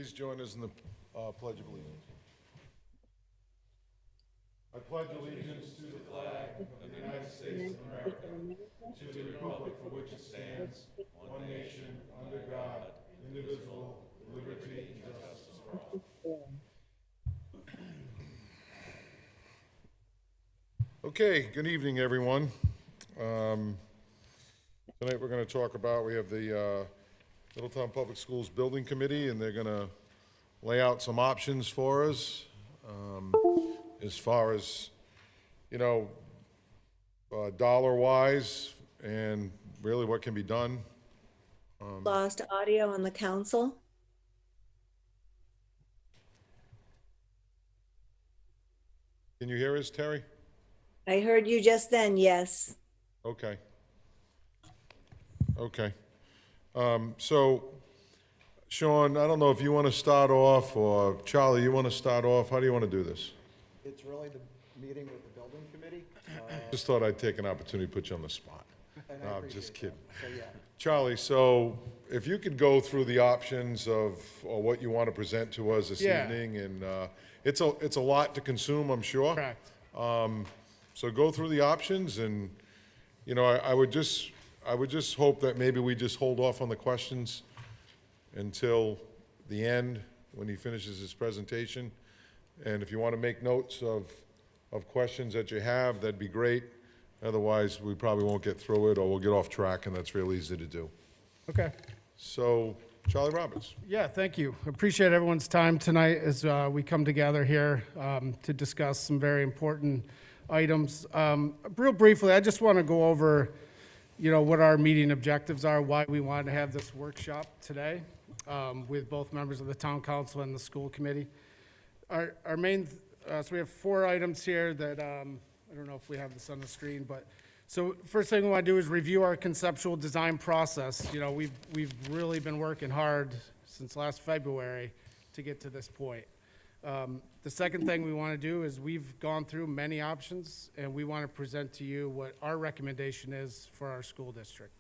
Please join us in the Pledge of Allegiance. I pledge allegiance to the flag of the United States of America, to the republic for which it stands, one nation, under God, indivisible, with liberty and justice for all. Okay, good evening, everyone. Tonight we're going to talk about, we have the Middletown Public Schools Building Committee, and they're going to lay out some options for us as far as, you know, dollar-wise and really what can be done. Lost audio on the council. Can you hear us, Terry? I heard you just then, yes. Okay. Okay. So, Sean, I don't know if you want to start off, or Charlie, you want to start off? How do you want to do this? It's really the meeting with the building committee. Just thought I'd take an opportunity to put you on the spot. And I No, I'm appreciate just kidding. that. So, yeah, Charlie, so if you could go through the options of, or what you want to present to us this Yeah. evening, and it's a lot to consume, I'm sure. Correct. So go through the options, and, you know, I would just hope that maybe we just hold off on the questions until the end, when he finishes his presentation. And if you want to make notes of questions that you have, that'd be great. Otherwise, we probably won't get through it, or we'll get off track, and that's real easy to do. Okay. So, Charlie Roberts. Yeah, thank you. Appreciate everyone's time tonight as we come together here to discuss some very important items. Real briefly, I just want to go over, you know, what our meeting objectives are, why we wanted to have this workshop today with both members of the town council and the school committee. Our main, so we have 4 items here that, I don't know if we have this on the screen, but, so first thing we want to do is review our conceptual design process. You know, we've really been working hard since last February to get to this point. The second thing we want to do is we've gone through many options, and we want to present to you what our recommendation is for our school district.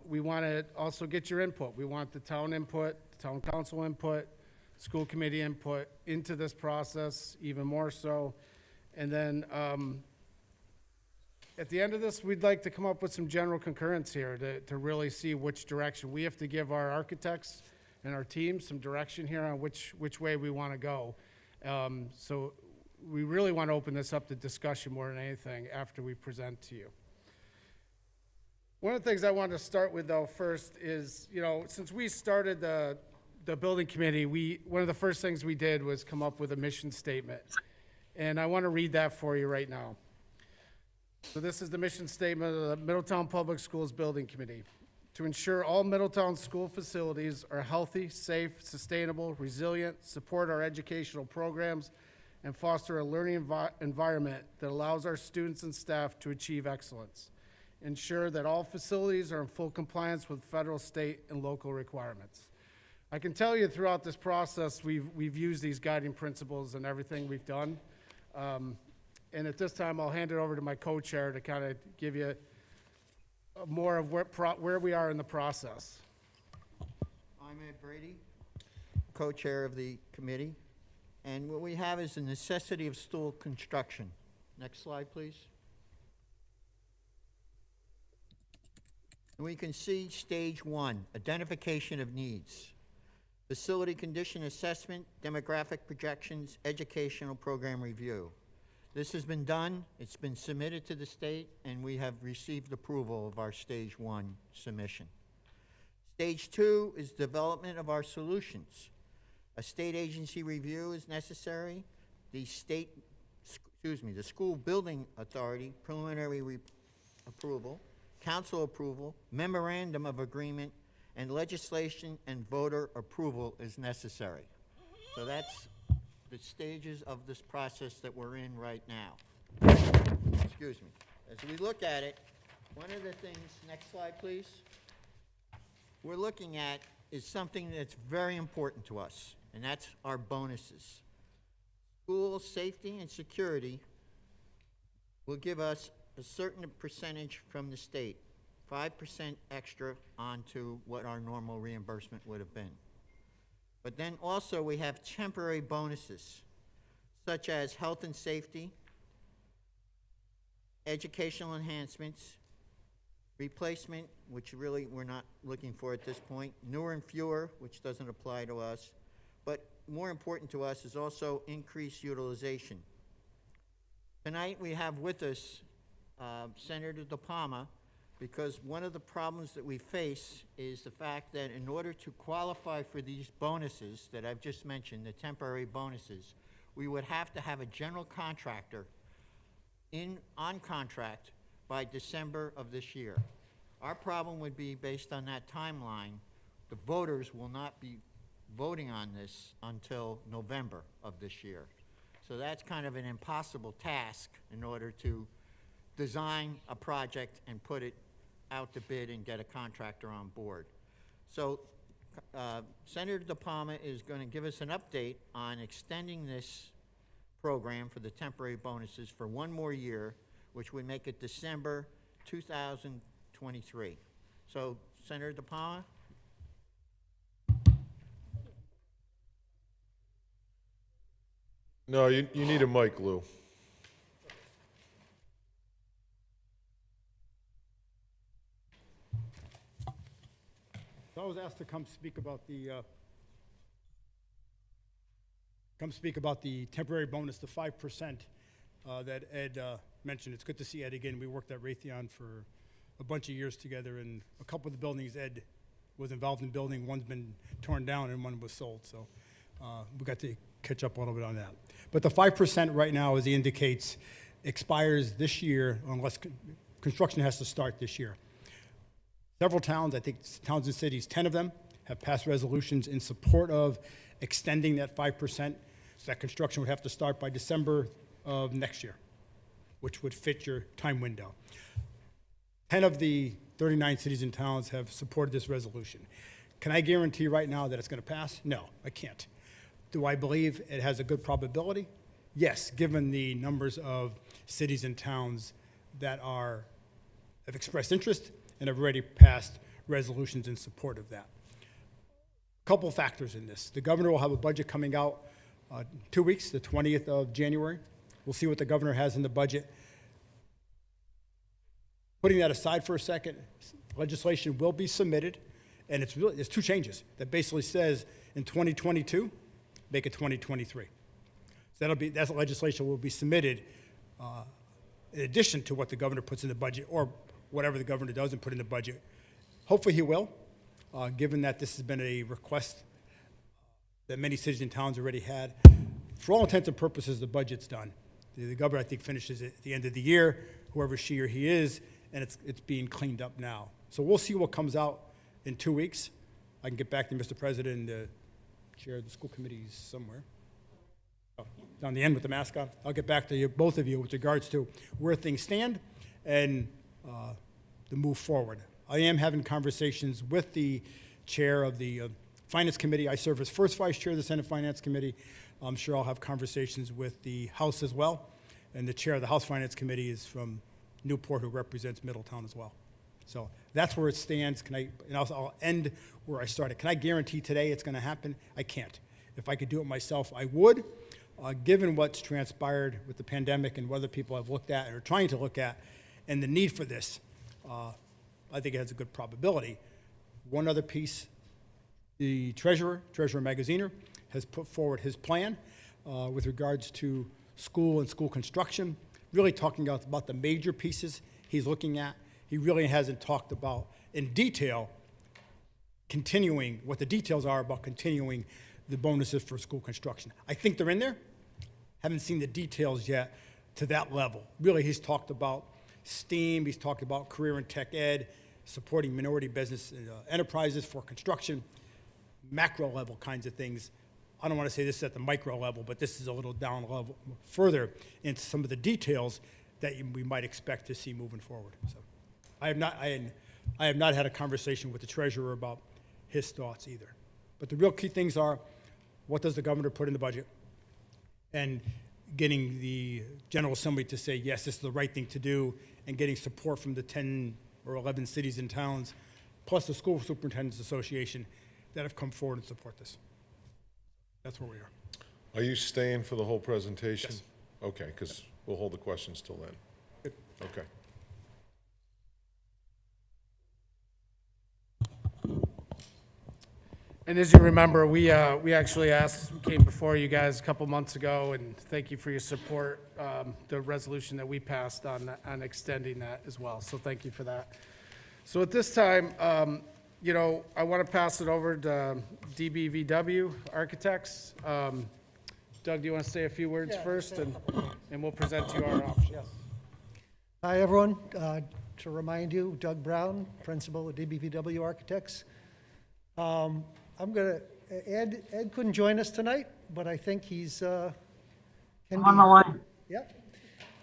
We want to also get your input. We want the town input, town council input, school committee input into this process, even more so. And then at the end of this, we'd like to come up with some general concurrence here to really see which direction. We have to give our architects and our team some direction here on which way we want to go. So we really want to open this up to discussion more than anything after we present to you. One of the things I wanted to start with, though, first is, you know, since we started the building committee, one of the first things we did was come up with a mission statement. And I want to read that for you right now. So this is the mission statement of the Middletown Public Schools Building Committee. To ensure all Middletown school facilities are healthy, safe, sustainable, resilient, support our educational programs, and foster a learning environment that allows our students and staff to achieve excellence. Ensure that all facilities are in full compliance with federal, state, and local requirements. I can tell you throughout this process, we've used these guiding principles in everything we've done. And at this time, I'll hand it over to my co-chair to kind of give you more of where we are in the process. I'm Ed Brady, co-chair of the committee. And what we have is the necessity of school construction. Next slide, please. And we can see stage 1, identification of needs. Facility condition assessment, demographic projections, educational program review. This has been done, it's been submitted to the state, and we have received approval of our stage 1 submission. Stage 2 is development of our solutions. A state agency review is necessary. The school building authority preliminary approval, council approval, memorandum of agreement, and legislation and voter approval is necessary. So that's the stages of this process that we're in right now. Excuse me. As we look at it, one of the things, next slide please, we're looking at is something that's very important to us, and that's our bonuses. School safety and security will give us a certain percentage from the state, 5% extra onto what our normal reimbursement would have been. But then also we have temporary bonuses, such as health and safety, educational enhancements, replacement, which really we're not looking for at this point, newer and fewer, which doesn't apply to us, but more important to us is also increased utilization. Tonight we have with us Senator De Palma, because one of the problems that we face is the fact that in order to qualify for these bonuses that I've just mentioned, the temporary bonuses, we would have to have a general contractor on contract by December of this year. Our problem would be, based on that timeline, the voters will not be voting on this until November of this year. So that's kind of an impossible task in order to design a project and put it out to bid and get a contractor on board. So Senator De Palma is going to give us an update on extending this program for the temporary bonuses for one more year, which would make it December 2023. So, Senator De Palma? No, you need a mic, Lou. So I was asked to come speak about the temporary bonus, the 5% that Ed mentioned. It's good to see Ed again. We worked at Raytheon for a bunch of years together, and a couple of the buildings Ed was involved in building, one's been torn down and one was sold. So we got to catch up a little bit on that. But the 5% right now, as he indicates, expires this year unless construction has to start this year. Several towns, I think towns and cities, 10 of them, have passed resolutions in support of extending that 5%, so that construction would have to start by December of next year, which would fit your time window. 10 of the 39 cities and towns have supported this resolution. Can I guarantee right now that it's going to pass? No, I can't. Do I believe it has a good probability? Yes, given the numbers of cities and towns that have expressed interest and have already passed resolutions in support of that. Couple factors in this. The governor will have a budget coming out 2 weeks, the 20th of January. We'll see what the governor has in the budget. Putting that aside for a second, legislation will be submitted, and it's two changes that basically says in 2022, make it 2023. So that legislation will be submitted in addition to what the governor puts in the budget, or whatever the governor doesn't put in the budget. Hopefully he will, given that this has been a request that many cities and towns already had. For all intents and purposes, the budget's done. The governor, I think, finishes it at the end of the year, whoever she or he is, and it's being cleaned up now. So we'll see what comes out in 2 weeks. I can get back to Mr. President and the chair of the school committees somewhere. Oh, down the end with the mascot. I'll get back to you, both of you, with regards to where things stand and the move forward. I am having conversations with the chair of the Finance Committee. I serve as first vice chair of the Senate Finance Committee. I'm sure I'll have conversations with the House as well. And the chair of the House Finance Committee is from Newport, who represents Middletown as well. So that's where it stands. I'll end where I started. Can I guarantee today it's going to happen? I can't. If I could do it myself, I would. Given what's transpired with the pandemic and what other people have looked at and are trying to look at, and the need for this, I think it has a good probability. One other piece, the Treasurer Magaziner, has put forward his plan with regards to school and school construction, really talking about the major pieces he's looking at. He really hasn't talked about, in detail, what the details are about continuing the bonuses for school construction. I think they're in there. Haven't seen the details yet to that level. Really, he's talked about STEAM, he's talked about career and tech ed, supporting minority business enterprises for construction, macro level kinds of things. I don't want to say this is at the micro level, but this is a little down level, further into some of the details that we might expect to see moving forward. So I have not had a conversation with the treasurer about his thoughts either. But the real key things are, what does the governor put in the budget? And getting the General Assembly to say, yes, this is the right thing to do, and getting support from the 10 or 11 cities and towns, plus the School Superintendents Association, that have come forward and support this. That's where we are. Are you staying for the whole presentation? Yes. Okay, because we'll hold the questions till then. Good. Okay. And as you remember, we actually came before you guys a couple months ago, and thank you for your support, the resolution that we passed on extending that as well, so thank you for that. So at this time, you know, I want to pass it over to DBVW Architects. Doug, do you want to say a few words first, and we'll present to you our options? Hi, everyone. To remind you, Doug Brown, Principal at DBVW Architects. I'm gonna, Ed couldn't join us tonight, but I think he's, can be. On the line. Yep.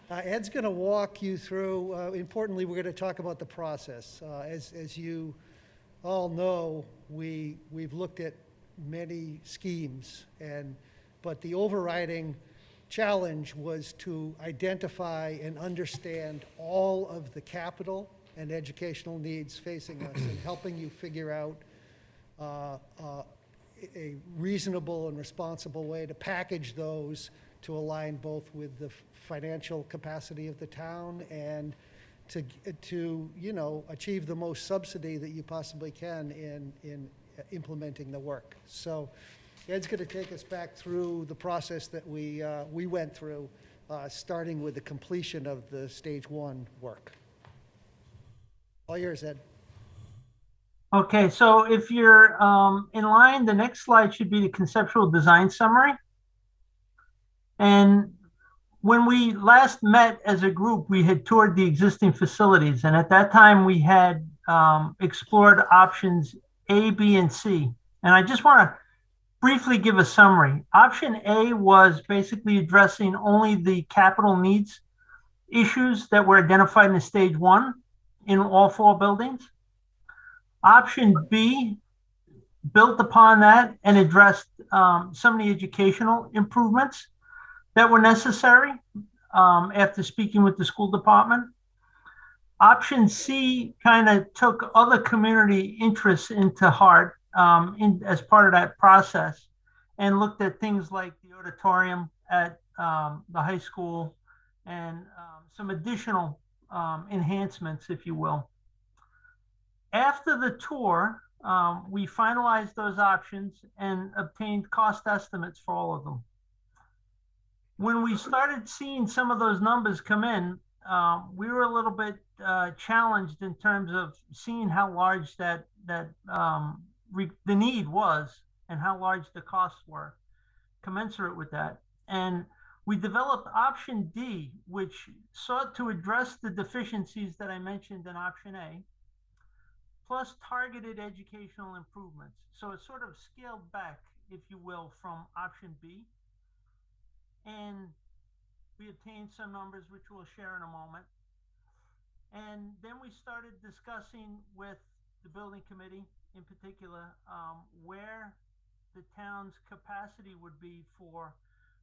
Ed's gonna walk you through, importantly, we're gonna talk about the process. As you all know, we've looked at many schemes, but the overriding challenge was to identify and understand all of the capital and educational needs facing us and helping you figure out a reasonable and responsible way to package those to align both with the financial capacity of the town and to you know, achieve the most subsidy that you possibly can in implementing the work. So Ed's going to take us back through the process that we went through, starting with the completion of the stage 1 work. All yours, Ed. Okay, so if you're in line, the next slide should be the conceptual design summary. And when we last met as a group, we had toured the existing facilities. And at that time, we had explored options A, B, and C. And I just want to briefly give a summary. Option A was basically addressing only the capital needs issues that were identified in stage 1 in all 4 buildings. Option B built upon that and addressed some of the educational improvements that were necessary after speaking with the school department. Option C kind of took other community interests into heart as part of that process and looked at things like the auditorium at the high school and some additional enhancements, if you will. After the tour, we finalized those options and obtained cost estimates for all of them. When we started seeing some of those numbers come in, we were a little bit challenged in terms of seeing how large the need was and how large the costs were commensurate with that. And we developed option D, which sought to address the deficiencies that I mentioned in option A, plus targeted educational improvements. So it sort of scaled back, if you will, from option B. And we obtained some numbers, which we'll share in a moment. And then we started discussing with the building committee in particular, where the town's capacity would be for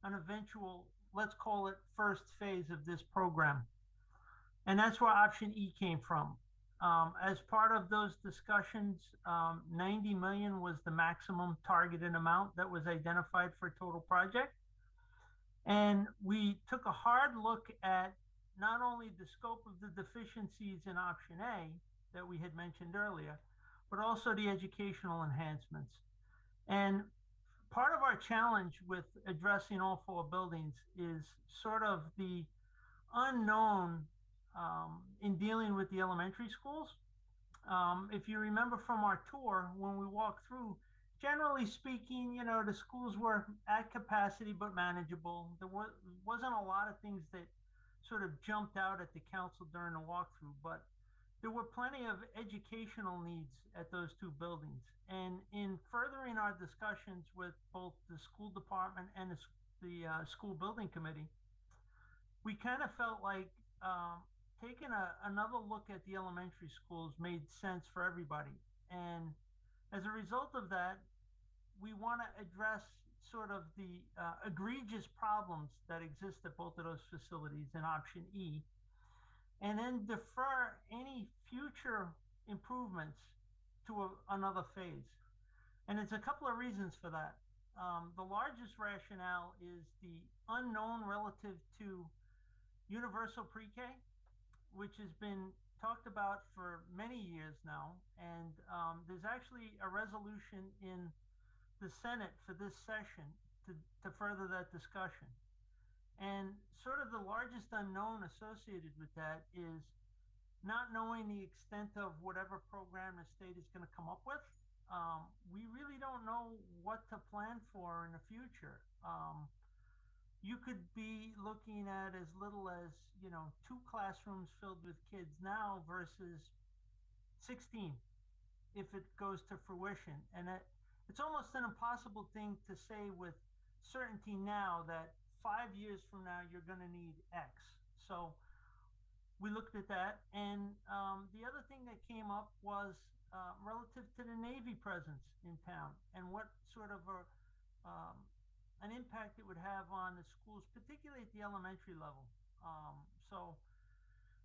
an eventual, let's call it first phase of this program. And that's where option E came from. As part of those discussions, 90 million was the maximum targeted amount that was identified for a total project. And we took a hard look at not only the scope of the deficiencies in option A that we had mentioned earlier, but also the educational enhancements. And part of our challenge with addressing all 4 buildings is sort of the unknown in dealing with the elementary schools. If you remember from our tour, when we walked through, generally speaking, you know, the schools were at capacity but manageable. There wasn't a lot of things that sort of jumped out at the council during the walkthrough, but there were plenty of educational needs at those 2 buildings. And in furthering our discussions with both the school department and the school building committee, we kind of felt like taking another look at the elementary schools made sense for everybody. And as a result of that, we want to address sort of the egregious problems that exist at both of those facilities in option E, and then defer any future improvements to another phase. And it's a couple of reasons for that. the largest rationale is the unknown relative to universal pre-K, which has been talked about for many years now. And there's actually a resolution in the Senate for this session to further that discussion. And sort of the largest unknown associated with that is not knowing the extent of whatever program the state is going to come up with. We really don't know what to plan for in the future. You could be looking at as little as, 2 classrooms filled with kids now versus 16 if it goes to fruition. And it's almost an impossible thing to say with certainty now that 5 years from now you're going to need X. So we looked at that, and the other thing that came up was relative to the Navy presence in town and what sort of an impact it would have on the schools, particularly at the elementary level. So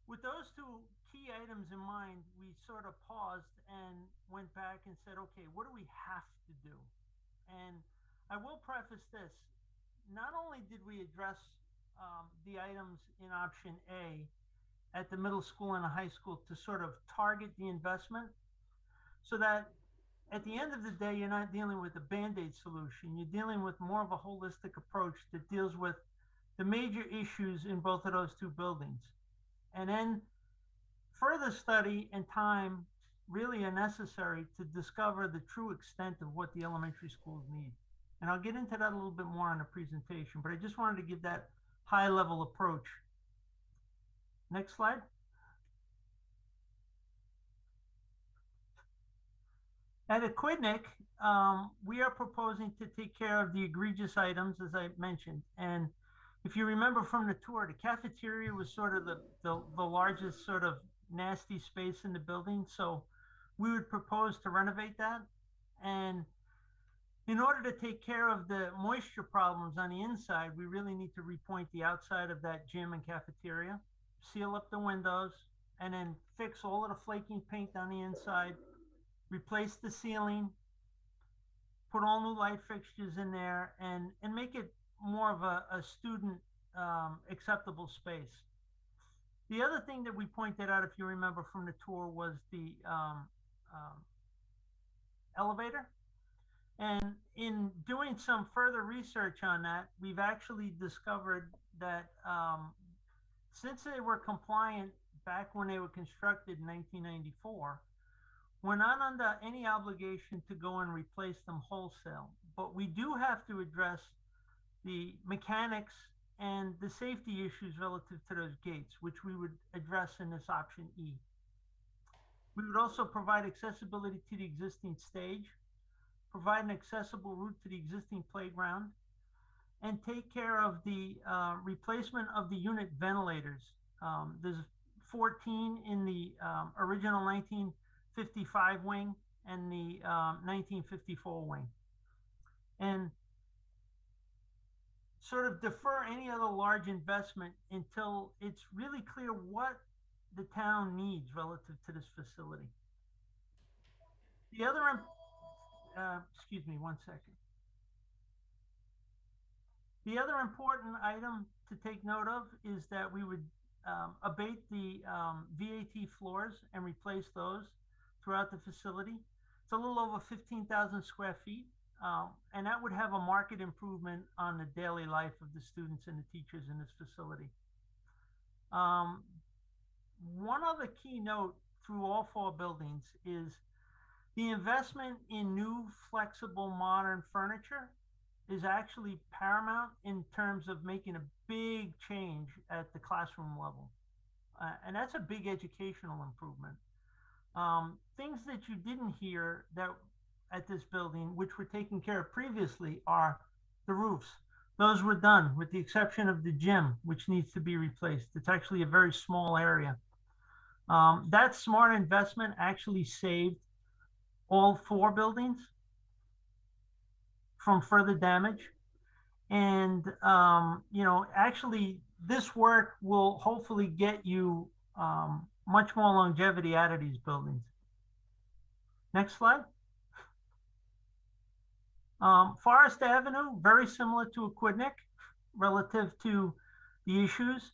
with those two key items in mind, we sort of paused and went back and said, okay, what do we have to do? And I will preface this. Not only did we address the items in option A at the middle school and the high school to sort of target the investment so that at the end of the day, you're not dealing with a Band-Aid solution. You're dealing with more of a holistic approach that deals with the major issues in both of those two buildings. And then further study and time really are necessary to discover the true extent of what the elementary schools need. And I'll get into that a little bit more in the presentation, but I just wanted to give that high level approach. Next slide. At Aquidneck, we are proposing to take care of the egregious items, as I mentioned. And if you remember from the tour, the cafeteria was sort of the largest sort of nasty space in the building. So we would propose to renovate that. And in order to take care of the moisture problems on the inside, we really need to repoint the outside of that gym and cafeteria, seal up the windows, and then fix all of the flaking paint on the inside, replace the ceiling, put all new light fixtures in there, and make it more of a student acceptable space. The other thing that we pointed out, if you remember from the tour, was the elevator. And in doing some further research on that, we've actually discovered that since they were compliant back when they were constructed in 1994, we're not under any obligation to go and replace them wholesale, but we do have to address the mechanics and the safety issues relative to those gates, which we would address in this option E. We would also provide accessibility to the existing stage, provide an accessible route to the existing playground, and take care of the replacement of the unit ventilators. There's 14 in the original 1955 wing and the 1954 wing. And sort of defer any other large investment until it's really clear what the town needs relative to this facility. The other, excuse me one second. The other important item to take note of is that we would abate the VAT floors and replace those throughout the facility. It's a little over 15,000 square feet, and that would have a marked improvement on the daily life of the students and the teachers in this facility. One other key note through all 4 buildings is the investment in new, flexible, modern furniture is actually paramount in terms of making a big change at the classroom level. And that's a big educational improvement. Things that you didn't hear that at this building, which were taken care of previously, are the roofs. Those were done with the exception of the gym, which needs to be replaced. It's actually a very small area. That smart investment actually saved all 4 buildings from further damage. And, actually this work will hopefully get you much more longevity out of these buildings. Next slide. Forest Avenue, very similar to Aquidneck relative to the issues.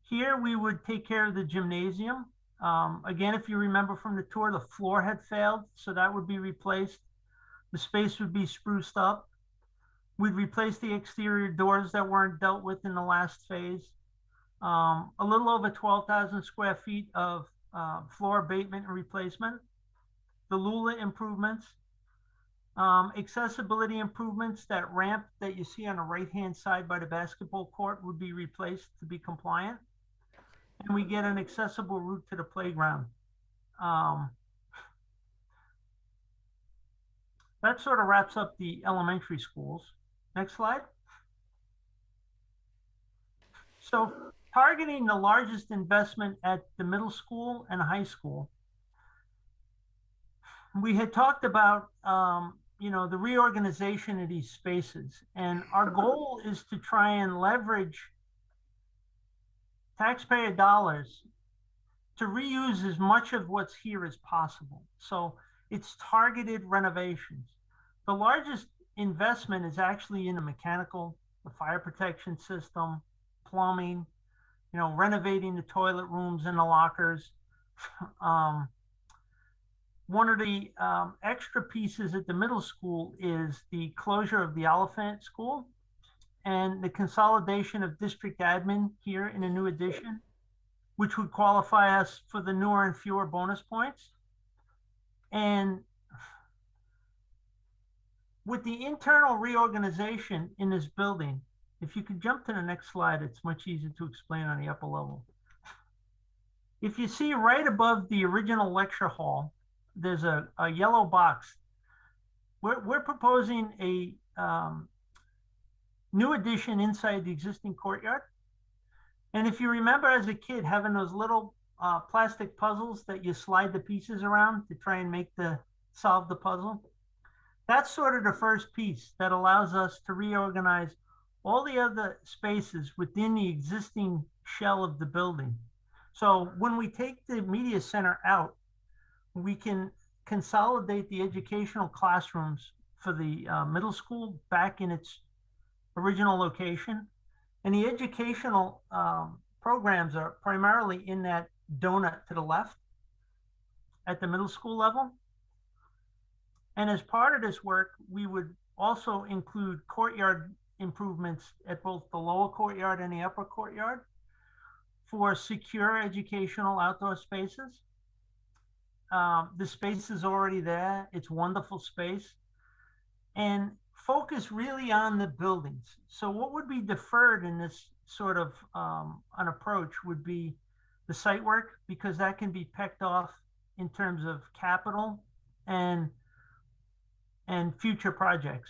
Here we would take care of the gymnasium. Again, if you remember from the tour, the floor had failed, so that would be replaced. The space would be spruced up. We'd replace the exterior doors that weren't dealt with in the last phase. A little over 12,000 square feet of floor abatement and replacement. The Lula improvements. Accessibility improvements, that ramp that you see on the right-hand side by the basketball court would be replaced to be compliant. And we get an accessible route to the playground. That sort of wraps up the elementary schools. Next slide. So targeting the largest investment at the middle school and high school, we had talked about the reorganization of these spaces, and our goal is to try and leverage taxpayer dollars to reuse as much of what's here as possible. So it's targeted renovations. The largest investment is actually in the mechanical, the fire protection system, plumbing, renovating the toilet rooms and the lockers. One of the extra pieces at the middle school is the closure of the Elephant School and the consolidation of district admin here in a new addition, which would qualify us for the newer and fewer bonus points. And with the internal reorganization in this building, if you could jump to the next slide, it's much easier to explain on the upper level. If you see right above the original lecture hall, there's a yellow box. We're proposing a new addition inside the existing courtyard. And if you remember as a kid having those little plastic puzzles that you slide the pieces around to try and solve the puzzle, that's sort of the first piece that allows us to reorganize all the other spaces within the existing shell of the building. So when we take the media center out, we can consolidate the educational classrooms for the middle school back in its original location. And the educational programs are primarily in that donut to the left at the middle school level. And as part of this work, we would also include courtyard improvements at both the lower courtyard and the upper courtyard for secure educational outdoor spaces. The space is already there. It's wonderful space. And focus really on the buildings. So what would be deferred in this sort of an approach would be the site work, because that can be pecked off in terms of capital and future projects.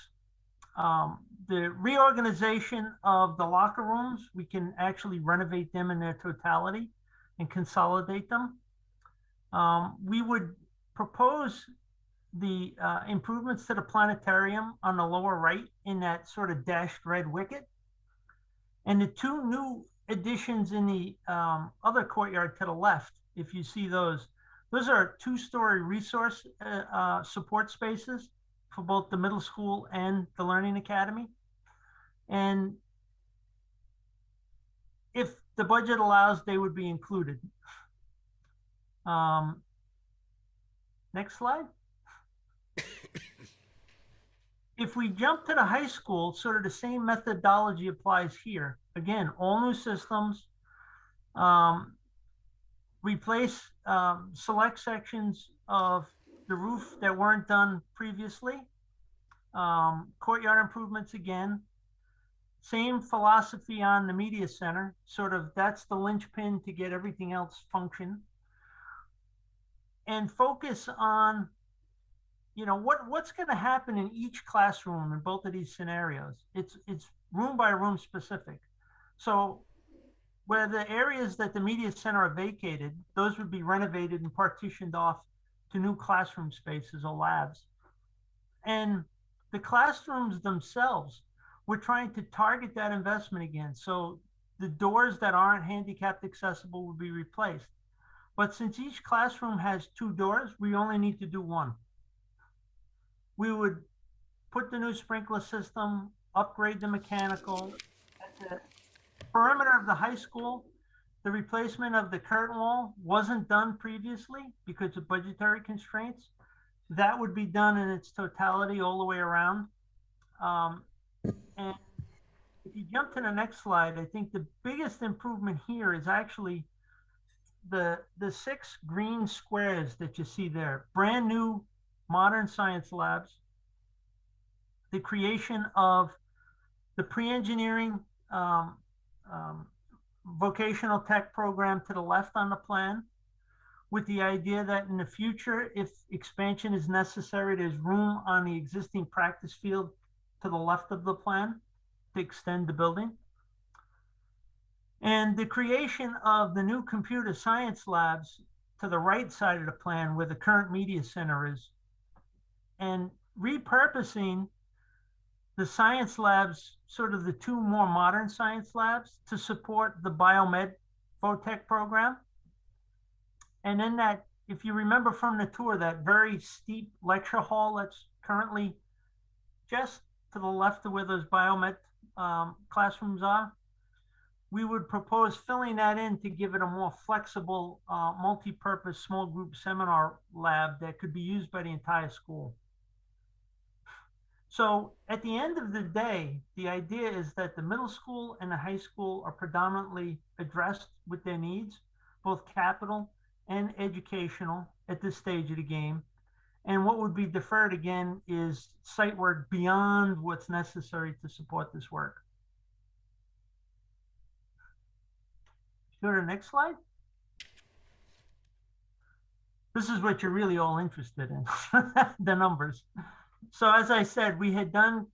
The reorganization of the locker rooms, we can actually renovate them in their totality and consolidate them. We would propose the improvements to the planetarium on the lower right in that sort of dashed red wicket. And the two new additions in the other courtyard to the left, if you see those are two-story resource support spaces for both the middle school and the Learning Academy. And if the budget allows, they would be included. Next slide. If we jump to the high school, sort of the same methodology applies here. Again, all new systems, replace select sections of the roof that weren't done previously. Courtyard improvements again. Same philosophy on the media center, sort of that's the linchpin to get everything else function. And focus on, what's going to happen in each classroom in both of these scenarios. It's room by room specific. So where the areas that the media center are vacated, those would be renovated and partitioned off to new classroom spaces or labs. And the classrooms themselves, we're trying to target that investment again. So the doors that aren't handicapped accessible will be replaced. But since each classroom has two doors, we only need to do one. We would put the new sprinkler system, upgrade the mechanical. At the perimeter of the high school, the replacement of the curtain wall wasn't done previously because of budgetary constraints. That would be done in its totality all the way around. And if you jump to the next slide, I think the biggest improvement here is actually the 6 green squares that you see there. Brand new modern science labs, the creation of the pre-engineering vocational tech program to the left on the plan, with the idea that in the future, if expansion is necessary, there's room on the existing practice field to the left of the plan to extend the building. And the creation of the new computer science labs to the right side of the plan where the current media center is, and repurposing the science labs, sort of the 2 more modern science labs, to support the biomed VOTech program. And then that, if you remember from the tour, that very steep lecture hall that's currently just to the left of where those biomed classrooms are, we would propose filling that in to give it a more flexible, multi-purpose small group seminar lab that could be used by the entire school. So at the end of the day, the idea is that the middle school and the high school are predominantly addressed with their needs, both capital and educational at this stage of the game. And what would be deferred again is site work beyond what's necessary to support this work. Go to the next slide. This is what you're really all interested in, the numbers. So as I said, we had done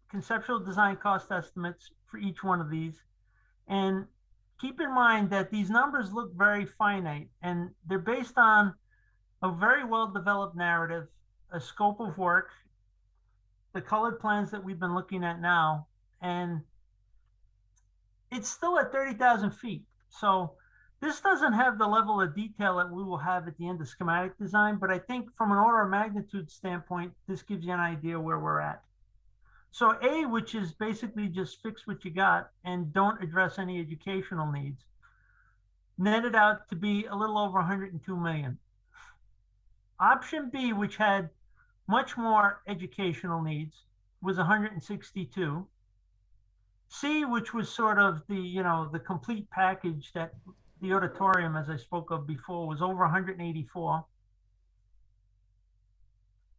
conceptual design cost estimates for each one of these. And keep in mind that these numbers look very finite, and they're based on a very well-developed narrative, a scope of work, the colored plans that we've been looking at now, and it's still at 30,000 feet. So this doesn't have the level of detail that we will have at the end of schematic design, but I think from an order of magnitude standpoint, this gives you an idea where we're at. So A, which is basically just fix what you got and don't address any educational needs, netted out to be a little over 102 million. Option B, which had much more educational needs, was 162. C, which was sort of the, the complete package that the auditorium, as I spoke of before, was over 184.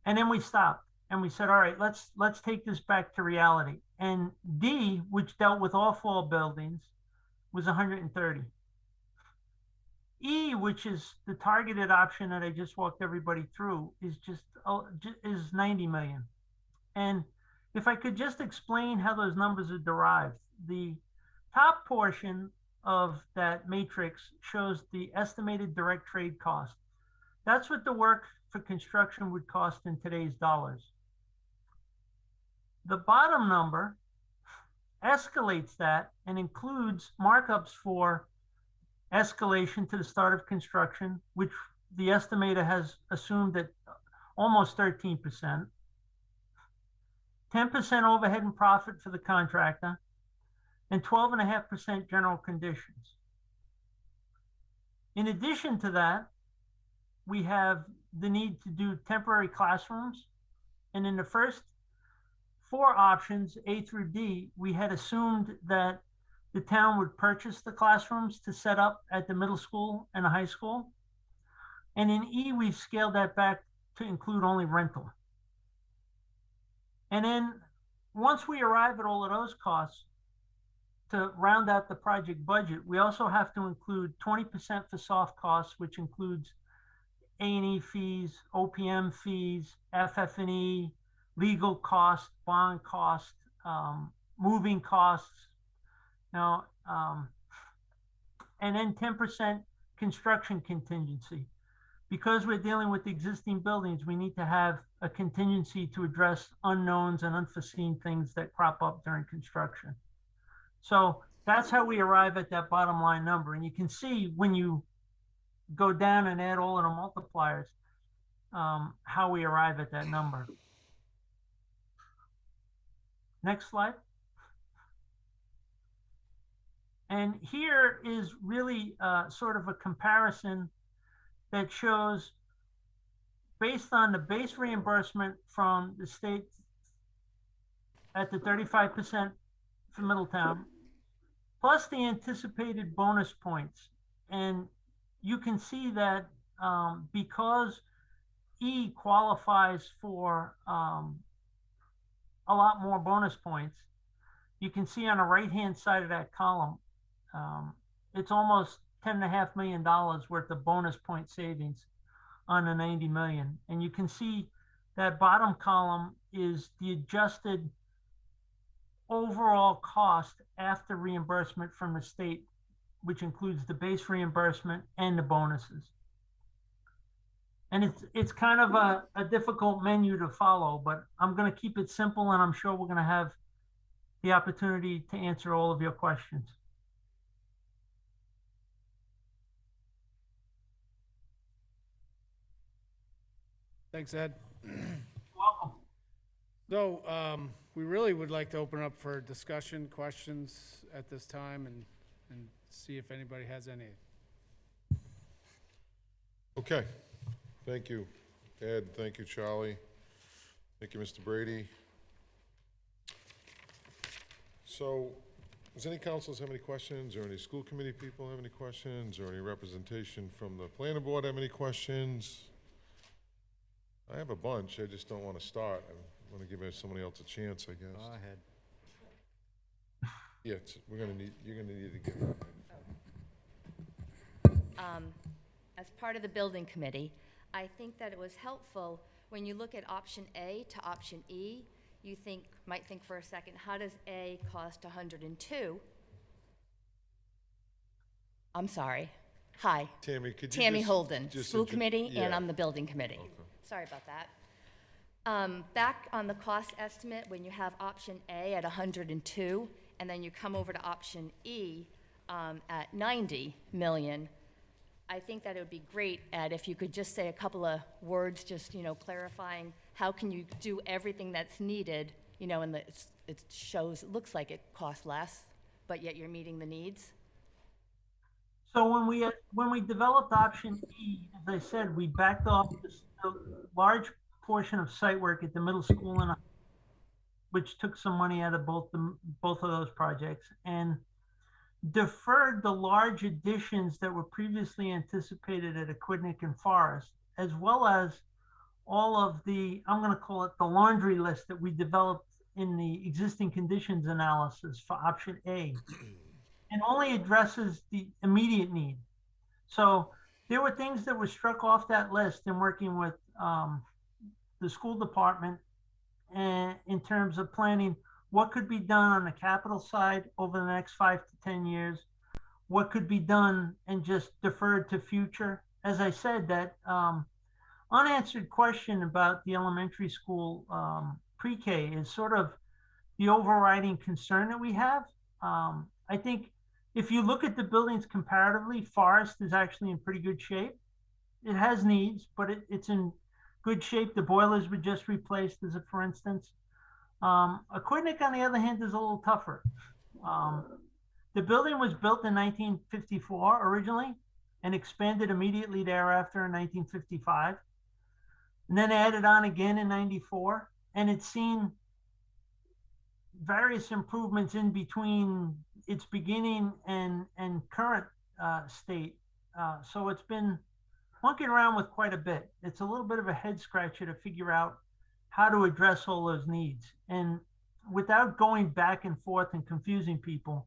And then we stopped and we said, all right, let's take this back to reality. And D, which dealt with all 4 buildings, was 130. E, which is the targeted option that I just walked everybody through, is is 90 million. And if I could just explain how those numbers are derived, the top portion of that matrix shows the estimated direct trade cost. That's what the work for construction would cost in today's dollars. The bottom number escalates that and includes markups for escalation to the start of construction, which the estimator has assumed at almost 13%. 10% overhead and profit for the contractor, and 12.5% general conditions. In addition to that, we have the need to do temporary classrooms. And in the first 4 options, A through D, we had assumed that the town would purchase the classrooms to set up at the middle school and the high school. And in E, we've scaled that back to include only rental. And then once we arrive at all of those costs, to round out the project budget, we also have to include 20% for soft costs, which includes A&E fees, OPM fees, FF&E, legal costs, bond costs, moving costs, and then 10% construction contingency. Because we're dealing with existing buildings, we need to have a contingency to address unknowns and unforeseen things that crop up during construction. So that's how we arrive at that bottom line number. And you can see when you go down and add all of the multipliers, how we arrive at that number. Next slide. And here is really sort of a comparison that shows, based on the base reimbursement from the state at the 35% for Middletown, plus the anticipated bonus points. And you can see that because E qualifies for a lot more bonus points, you can see on the right-hand side of that column, it's almost $10.5 million worth of bonus point savings on the 90 million. And you can see that bottom column is the adjusted overall cost after reimbursement from the state, which includes the base reimbursement and the bonuses. And it's kind of a difficult menu to follow, but I'm going to keep it simple, and I'm sure we're going to have the opportunity to answer all of your questions. Thanks, Ed. Welcome. So, we really would like to open up for discussion, questions at this time, and see if anybody has any. Okay, thank you, Ed, thank you, Charlie, thank you, Mr. Brady. So, does any councilors have any questions, or any school committee people have any questions, or any representation from the planning board have any questions? I have a bunch, I just don't want to start. I want to give somebody else a chance, I guess. Go ahead. Yeah, you're gonna need to get. As part of the building committee, I think that it was helpful when you look at option A to option E, you might think for a second, how does A cost 102? I'm sorry. Hi. Tammy, could you Tammy just- Holden, just school intro- committee, and yeah. I'm the building committee. Okay. Sorry about that. Back on the cost estimate, when you have option A at 102, and then you come over to option E at 90 million, I think that it would be great, Ed, if you could just say a couple of words, just, clarifying how can you do everything that's needed, and it looks like it costs less, but yet you're meeting the needs. So when we developed option E, as I said, we backed off a large portion of site work at the middle school, and which took some money out of both of those projects, and deferred the large additions that were previously anticipated at Aquidneck and Forest, as well as all of the, I'm going to call it the laundry list that we developed in the existing conditions analysis for option A, and only addresses the immediate need. So there were things that were struck off that list in working with the school department, and in terms of planning what could be done on the capital side over the next 5 to 10 years, what could be done and just deferred to future. As I said, that unanswered question about the elementary school pre-K is sort of the overriding concern that we have. I think if you look at the buildings comparatively, Forest is actually in pretty good shape. It has needs, but it's in good shape. The boilers were just replaced, as a for instance. Aquidneck, on the other hand, is a little tougher. The building was built in 1954 originally, and expanded immediately thereafter in 1955, and then added on again in 94, and it's seen various improvements in between its beginning and current state. So it's been monkeying around with quite a bit. It's a little bit of a head scratcher to figure out how to address all those needs. And without going back and forth and confusing people,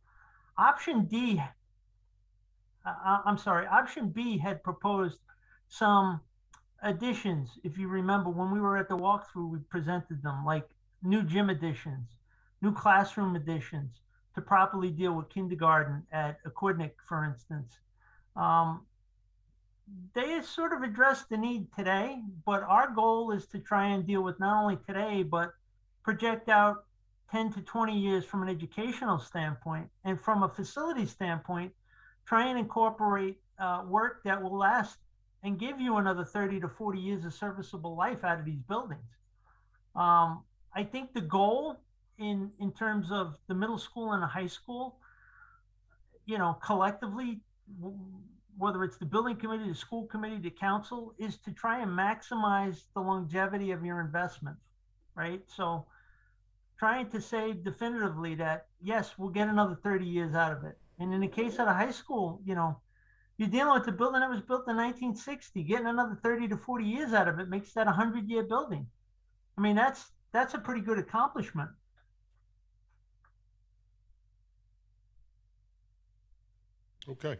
option B had proposed some additions. If you remember, when we were at the walkthrough, we presented them, like new gym additions, new classroom additions to properly deal with kindergarten at Aquidneck, for instance. They sort of address the need today, but our goal is to try and deal with not only today, but project out 10 to 20 years from an educational standpoint, and from a facility standpoint, try and incorporate work that will last and give you another 30 to 40 years of serviceable life out of these buildings. I think the goal in terms of the middle school and the high school, collectively, whether it's the building committee, the school committee, the council, is to try and maximize the longevity of your investment, right? So trying to say definitively that, yes, we'll get another 30 years out of it. And in the case of the high school, you're dealing with a building that was built in 1960. Getting another 30 to 40 years out of it makes that a 100-year building. I mean, that's a pretty good accomplishment. Okay.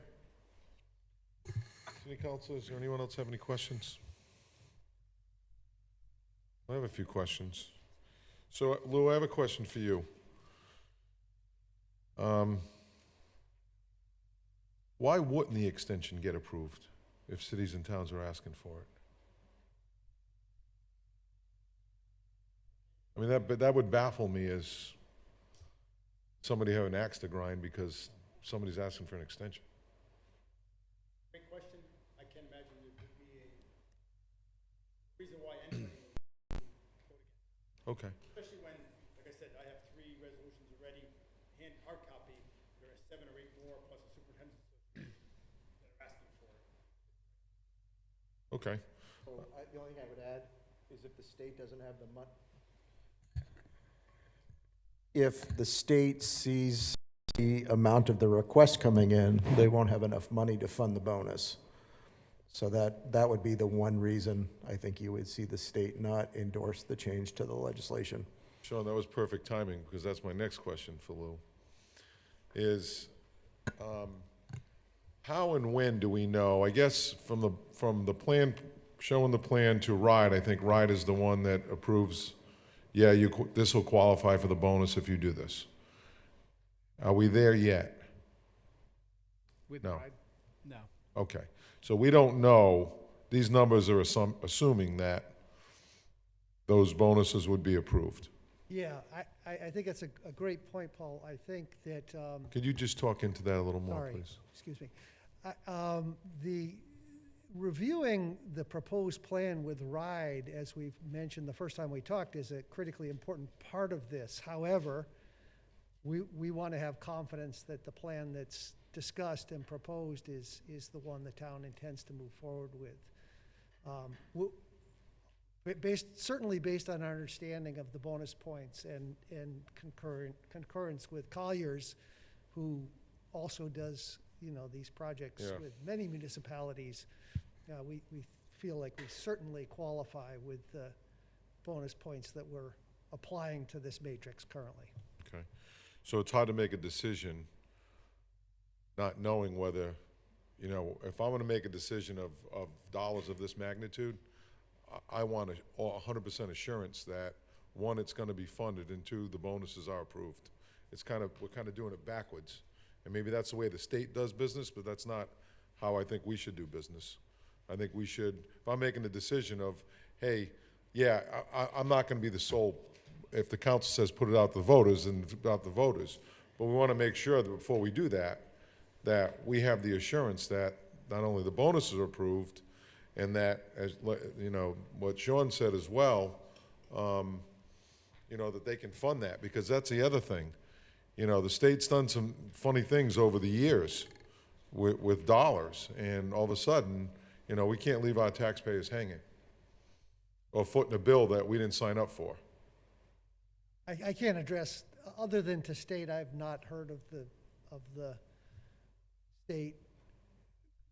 City councilors, or anyone else have any questions? I have a few questions. So Lou, I have a question for you. Why wouldn't the extension get approved if cities and towns are asking for it? I mean, that would baffle me as somebody having an axe to grind because somebody's asking for an extension. Great question. I can't imagine there would be a reason why anybody would vote against. Okay. Especially when, like I said, I have 3 resolutions already, hard copy. There are 7 or 8 more plus the superintendent's association that are asking for it. Okay. So the only thing I would add is if the state doesn't have the money, if the state sees the amount of the request coming in, they won't have enough money to fund the bonus. So that would be the one reason I think you would see the state not endorse the change to the legislation. Sean, that was perfect timing because that's my next question for Lou. Is how and when do we know? I guess from the plan, showing the plan to RIDE, I think RIDE is the one that approves, yeah, this will qualify for the bonus if you do this. Are we there yet? With No. RIDE? No. Okay. So we don't know, these numbers are assuming that those bonuses would be approved. Yeah, I think that's a great point, Paul. I think that, Could you just talk into that a little more, sorry, please? excuse me. The reviewing the proposed plan with RIDE, as we've mentioned the first time we talked, is a critically important part of this. However, we want to have confidence that the plan that's discussed and proposed is the one the town intends to move forward with. Certainly based on our understanding of the bonus points and concurrence with Colliers, who also does, these projects Yeah. with many municipalities, we feel like we certainly qualify with the bonus points that we're applying to this matrix currently. Okay. So it's hard to make a decision not knowing whether, if I'm going to make a decision of dollars of this magnitude, I want 100% assurance that, one, it's going to be funded, and 2, the bonuses are approved. We're kind of doing it backwards. And maybe that's the way the state does business, but that's not how I think we should do business. I think we should, if I'm making the decision of, hey, yeah, I'm not going to be the sole, if the council says put it out to the voters, and it's out to the voters. But we want to make sure that before we do that we have the assurance that not only the bonuses are approved, and that, as what Sean said as well, that they can fund that, because that's the other thing. The state's done some funny things over the years with dollars, and all of a sudden, we can't leave our taxpayers hanging or footing a bill that we didn't sign up for. I can't address, other than to state, I've not heard of the state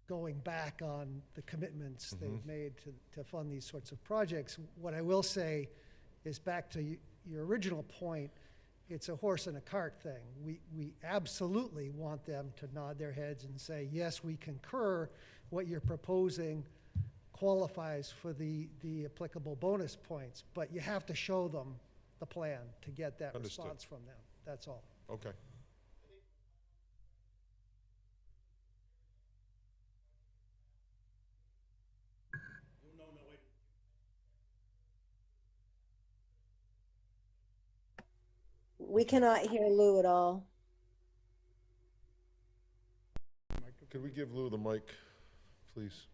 going back on the commitments they've made to fund these sorts of projects. What I will say is, back to your original point, it's a horse and a cart thing. We absolutely want them to nod their heads and say, yes, we concur, what you're proposing qualifies for the applicable bonus points, but you have to show them the plan to get that Understood. response from them. That's all. Okay. We cannot hear Lou at all. Could we give Lou the mic, please?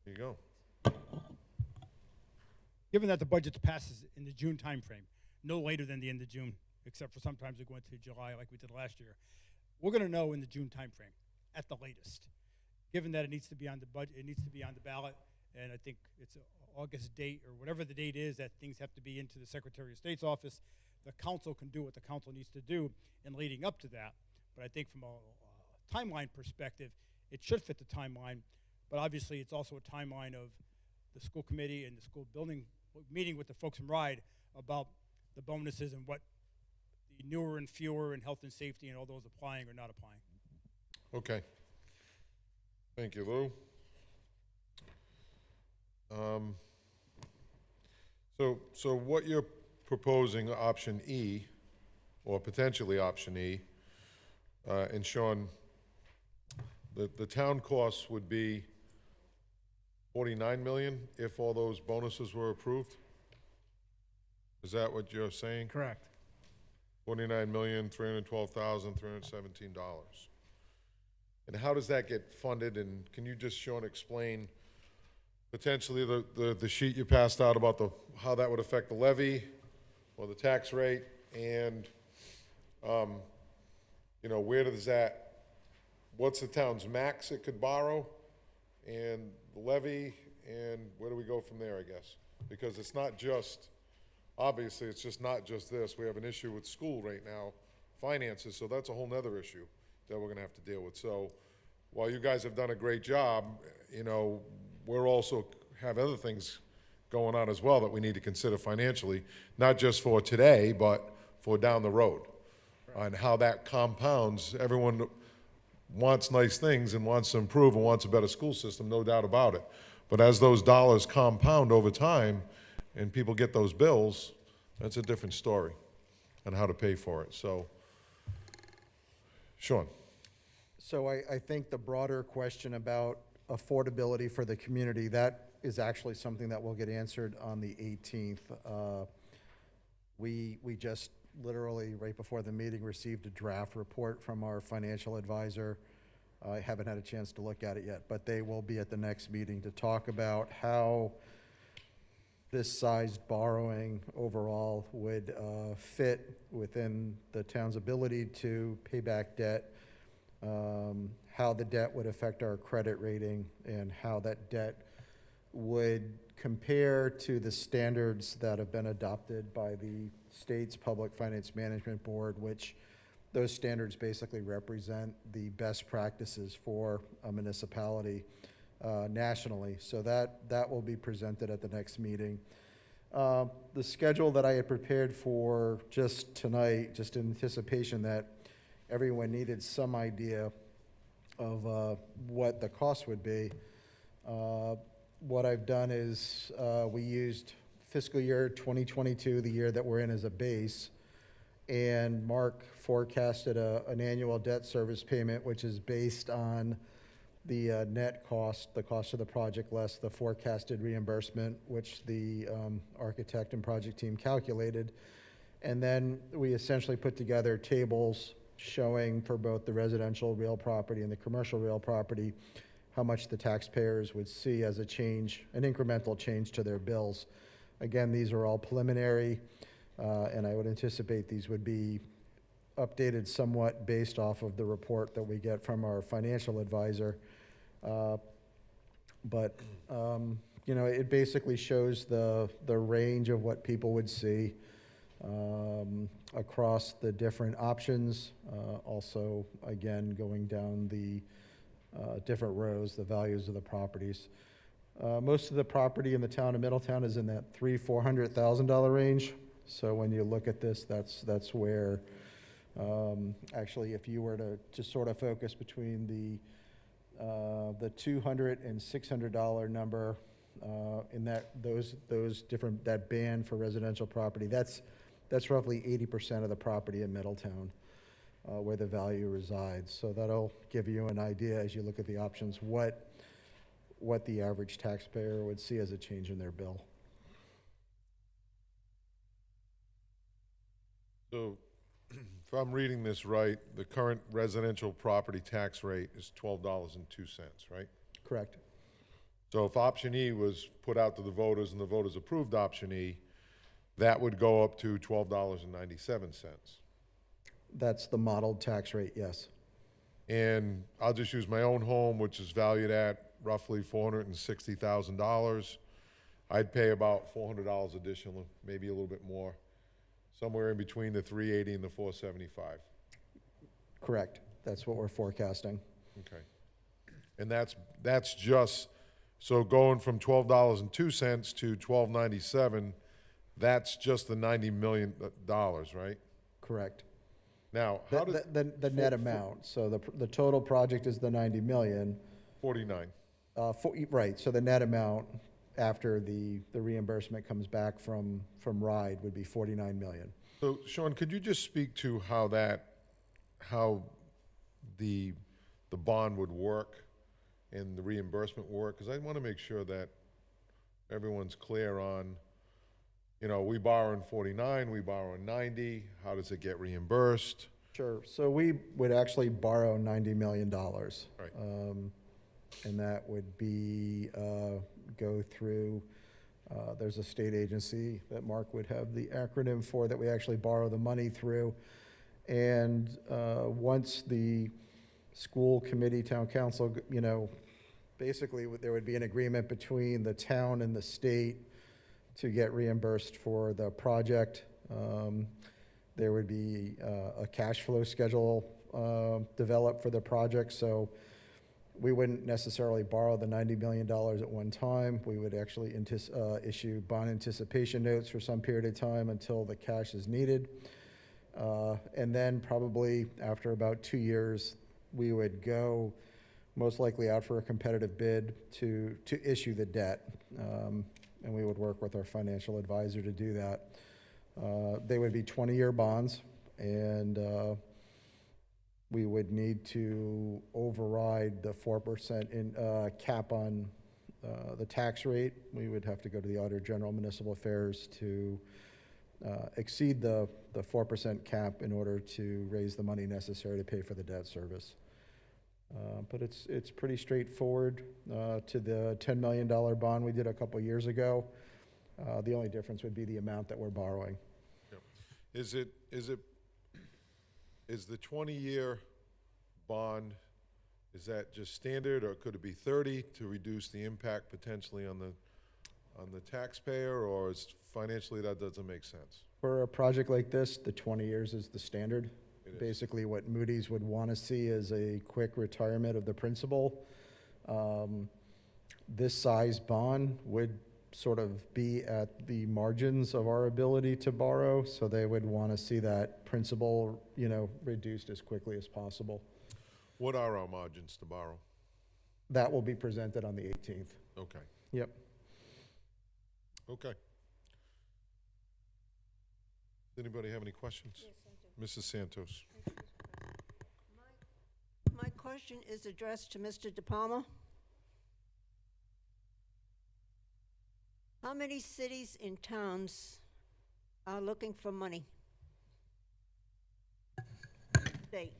There you go. given that the budget passes in the June timeframe, no later than the end of June, except for sometimes we go into July like we did last year, we're going to know in the June timeframe at the latest. Given that it needs to be on the budget, it needs to be on the ballot, and I think it's an August date or whatever the date is that things have to be into the Secretary of State's office. The council can do what the council needs to do in leading up to that. But I think from a timeline perspective, it should fit the timeline. But obviously, it's also a timeline of the school committee and the school building meeting with the folks from RIDE about the bonuses and what the newer and fewer and health and safety and all those applying or not applying. Okay. Thank you, Lou. So what you're proposing, option E, or potentially option E, and Sean, the town costs would be 49 million if all those bonuses were approved? Is that what you're saying? Correct. $49,312,317. And how does that get funded? And can you just, Sean, explain potentially the sheet you passed out about how that would affect the levy or the tax rate, and where does that, what's the town's max it could borrow, and the levy, and where do we go from there, I guess? Because it's not just, obviously, it's just not just this. We have an issue with school right now, finances, so that's a whole nother issue that we're gonna have to deal with. So while you guys have done a great job, we're also have other things going on as well that we need to consider financially, not just for today, but for down the road. And how that compounds. Everyone wants nice things and wants to improve and wants a better school system, no doubt about it. But as those dollars compound over time and people get those bills, that's a different story on how to pay for it. So, Sean. So I think the broader question about affordability for the community, that is actually something that will get answered on the 18th. We just literally, right before the meeting, received a draft report from our financial advisor. I haven't had a chance to look at it yet, but they will be at the next meeting to talk about how this sized borrowing overall would fit within the town's ability to pay back debt, how the debt would affect our credit rating, and how that debt would compare to the standards that have been adopted by the state's Public Finance Management Board, which those standards basically represent the best practices for a municipality nationally. So that will be presented at the next meeting. The schedule that I had prepared for just tonight, just in anticipation that everyone needed some idea of what the cost would be. What I've done is we used fiscal year 2022, the year that we're in, as a base, and Mark forecasted an annual debt service payment, which is based on the net cost, the cost of the project less the forecasted reimbursement, which the architect and project team calculated. And then we essentially put together tables showing for both the residential real property and the commercial real property how much the taxpayers would see as a change, an incremental change to their bills. Again, these are all preliminary, and I would anticipate these would be updated somewhat based off of the report that we get from our financial advisor. It basically shows the range of what people would see across the different options. Also, again, going down the different rows, the values of the properties. Most of the property in the town of Middletown is in that $300,000-$400,000 range. So when you look at this, that's where, actually, if you were to just sort of focus between the $200 and $600 number in those different, that band for residential property, that's roughly 80% of the property in Middletown where the value resides. So that'll give you an idea as you look at the options what the average taxpayer would see as a change in their bill. So if I'm reading this right, the current residential property tax rate is $12.02, right? Correct. So if option E was put out to the voters and the voters approved option E, that would go up to $12.97. That's the modeled tax rate, yes. And I'll just use my own home, which is valued at roughly $460,000. I'd pay about $400 additional, maybe a little bit more, somewhere in between the 380 and the 475. Correct. That's what we're forecasting. Okay. And that's just, so going from $12.02 to $12.97, that's just the $90 million, right? Correct. Now, how did? The net amount, so the total project is the 90 million. 49. Right, so the net amount after the reimbursement comes back from RIDE would be 49 million. So Sean, could you just speak to how the bond would work and the reimbursement work? Because I want to make sure that everyone's clear on, you know, we borrow in 49, we borrow in 90, how does it get reimbursed? Sure, so we would actually borrow $90 million. Right. And that would be, go through, there's a state agency that Mark would have the acronym for that we actually borrow the money through. And once the school committee, town council, you know, basically there would be an agreement between the town and the state to get reimbursed for the project. There would be a cash flow schedule developed for the project, so we wouldn't necessarily borrow the $90 million at one time. We would actually issue bond anticipation notes for some period of time until the cash is needed. And then probably after about 2 years, we would go most likely out for a competitive bid to issue the debt. And we would work with our financial advisor to do that. They would be 20-year bonds, and we would need to override the 4% cap on the tax rate. We would have to go to the Auditor General Municipal Affairs to exceed the 4% cap in order to raise the money necessary to pay for the debt service. But it's pretty straightforward to the $10 million bond we did a couple years ago. The only difference would be the amount that we're borrowing. Yep. Is the 20-year bond, is that just standard, or could it be 30 to reduce the impact potentially on the taxpayer, or is financially that doesn't make sense? For a project like this, the 20 years is the standard. It is. Basically, what Moody's would want to see is a quick retirement of the principal. This size bond would sort of be at the margins of our ability to borrow, so they would want to see that principal, you know, reduced as quickly as possible. What are our margins to borrow? That will be presented on the 18th. Okay, Yep. okay. Does anybody have any questions? Mrs. Santos. My question is addressed to Mr. De Palma. How many cities and towns are looking for money? State.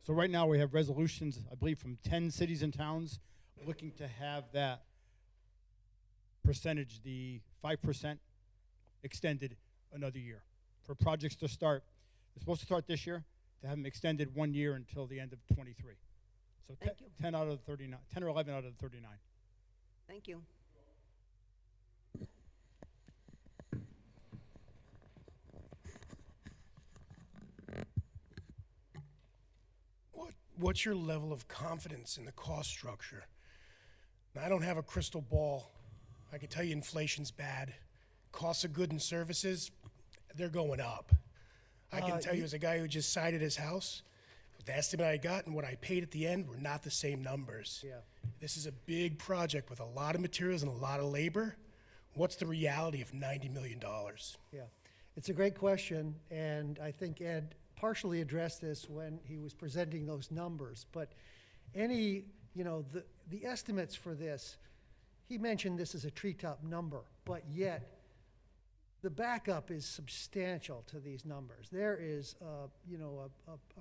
So right now, we have resolutions, I believe, from 10 cities and towns looking to have that percentage, the 5%, extended another year. For projects to start, they're supposed to start this year, to have them extended 1 year until the end of 23. So Thank you. 10 out of the 39, 10 or 11 out of the 39. Thank you. What's your level of confidence in the cost structure? Now, I don't have a crystal ball. I can tell you inflation's bad. Costs of goods and services, they're going up. I can tell you as a guy who just sided his house, the estimate I got and what I paid at the end were not the same numbers. Yeah. This is a big project with a lot of materials and a lot of labor. What's the reality of $90 million? Yeah, it's a great question, and I think Ed partially addressed this when he was presenting those numbers. But the estimates for this, he mentioned this is a treetop number, but yet the backup is substantial to these numbers. There is, a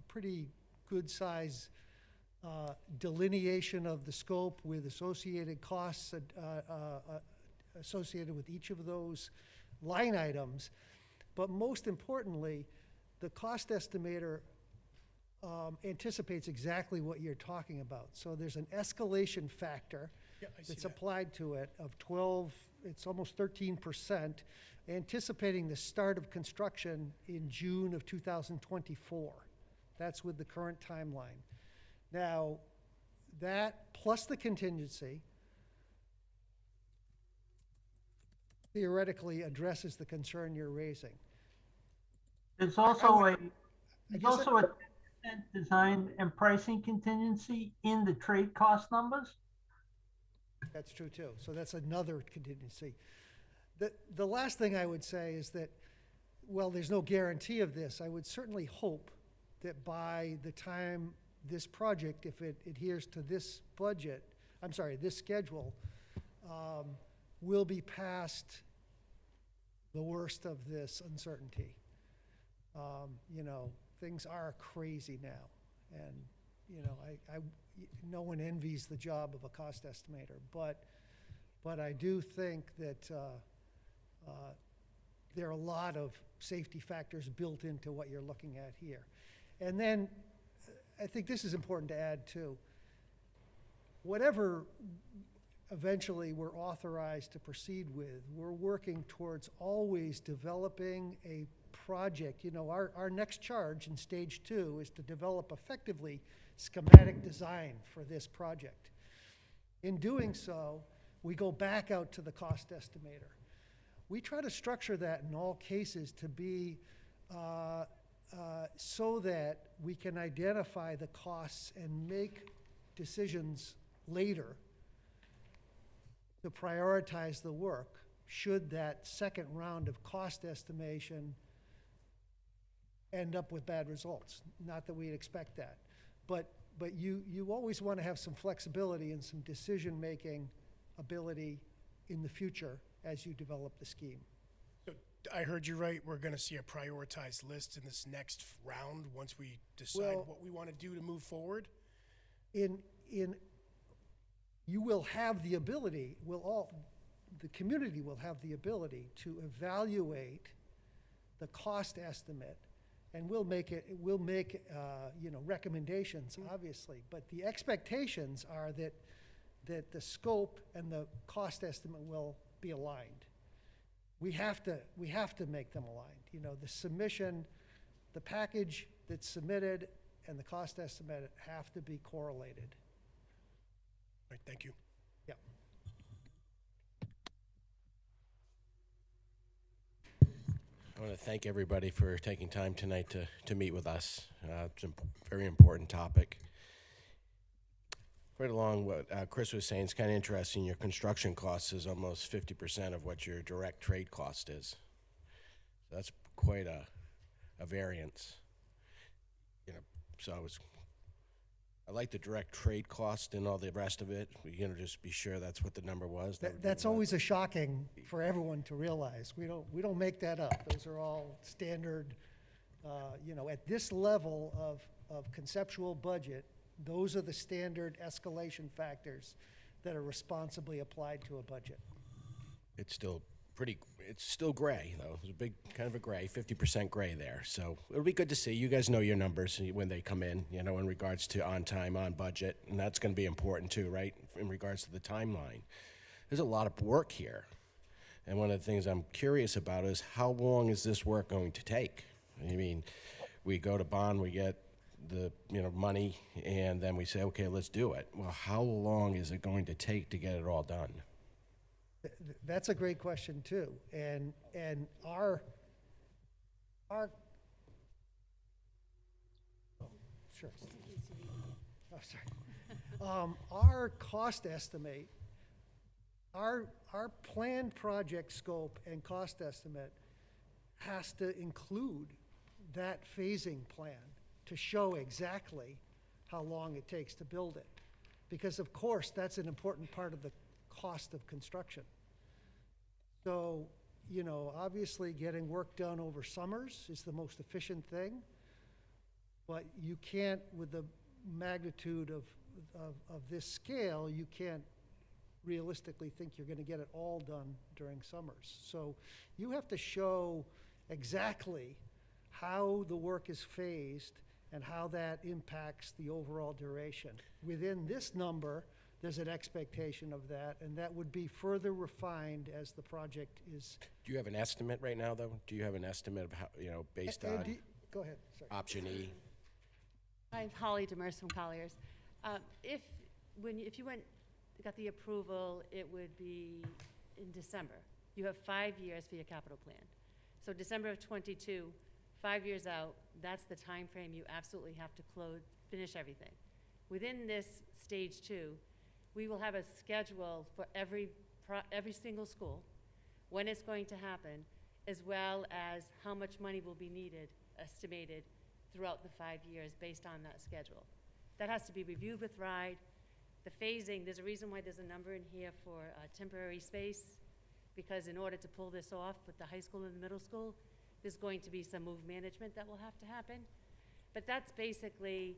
pretty good size delineation of the scope with associated costs associated with each of those line items. But most importantly, the cost estimator anticipates exactly what you're talking about. So there's an escalation factor Yeah, I see that's that. applied to it of 12, it's almost 13%, anticipating the start of construction in June of 2024. That's with the current timeline. Now, that plus the contingency theoretically addresses the concern you're raising. There's also a, I there's guess also a 10% design and pricing contingency in the trade cost numbers. That's true too. So that's another contingency. The last thing I would say is that, well, there's no guarantee of this. I would certainly hope that by the time this project, if it adheres to this budget, I'm sorry, this schedule, will be past the worst of this uncertainty. You know, things are crazy now. And, you know, no one envies the job of a cost estimator, but I do think that there are a lot of safety factors built into what you're looking at here. And then I think this is important to add too. Whatever eventually we're authorized to proceed with, we're working towards always developing a project. You know, our next charge in stage 2 is to develop effectively schematic design for this project. In doing so, we go back out to the cost estimator. We try to structure that in all cases to be so that we can identify the costs and make decisions later to prioritize the work should that second round of cost estimation end up with bad results. Not that we'd expect that. But you always want to have some flexibility and some decision-making ability in the future as you develop the scheme. So I heard you right, we're gonna see a prioritized list in this next round once we decide Well- what we wanna do to move forward? You will have the ability, the community will have the ability to evaluate the cost estimate, and we'll make recommendations, obviously. But the expectations are that the scope and the cost estimate will be aligned. We have to make them aligned. You know, the submission, the package that's submitted and the cost estimate have to be correlated. All right, thank you. Yeah. I want to thank everybody for taking time tonight to meet with us. It's a very important topic. Right along what Chris was saying, it's kind of interesting. Your construction cost is almost 50% of what your direct trade cost is. So that's quite a variance. You know, so I like the direct trade cost and all the rest of it. We're gonna just be sure that's what the number was. That's always a shocking for everyone to realize. We don't make that up. Those are all standard, at this level of conceptual budget, those are the standard escalation factors that are responsibly applied to a budget. It's still gray though. There's a big kind of a gray, 50% gray there. So it'll be good to see. You guys know your numbers when they come in, in regards to on time, on budget, and that's going to be important too, right? In regards to the timeline. There's a lot of work here. And one of the things I'm curious about is how long is this work going to take? I mean, we go to bond, we get the money, and then we say, okay, let's do it. Well, how long is it going to take to get it all done? That's a great question too. And our oh, sure. Oh, sorry. Our cost estimate, our planned project scope and cost estimate has to include that phasing plan to show exactly how long it takes to build it. Because of course, that's an important part of the cost of construction. So, obviously getting work done over summers is the most efficient thing, but you can't, with magnitude of this scale, you can't realistically think you're gonna get it all done during summers. So you have to show exactly how the work is phased and how that impacts the overall duration. Within this number, there's an expectation of that, and that would be further refined as the project is. Do you have an estimate right now, though? Do you have an estimate of how, based on Go ahead, sorry. option E? I'm Holly Demers from Colliers. If you got the approval, it would be in December. You have 5 years for your capital plan. So December of '22, 5 years out, that's the time frame you absolutely have to finish everything. Within this stage 2, we will have a schedule for every single school, when it's going to happen, as well as how much money will be needed, estimated, throughout the 5 years based on that schedule. That has to be reviewed with RIDE. The phasing, there's a reason why there's a number in here for temporary space, because in order to pull this off with the high school and the middle school, there's going to be some move management that will have to happen. But that's basically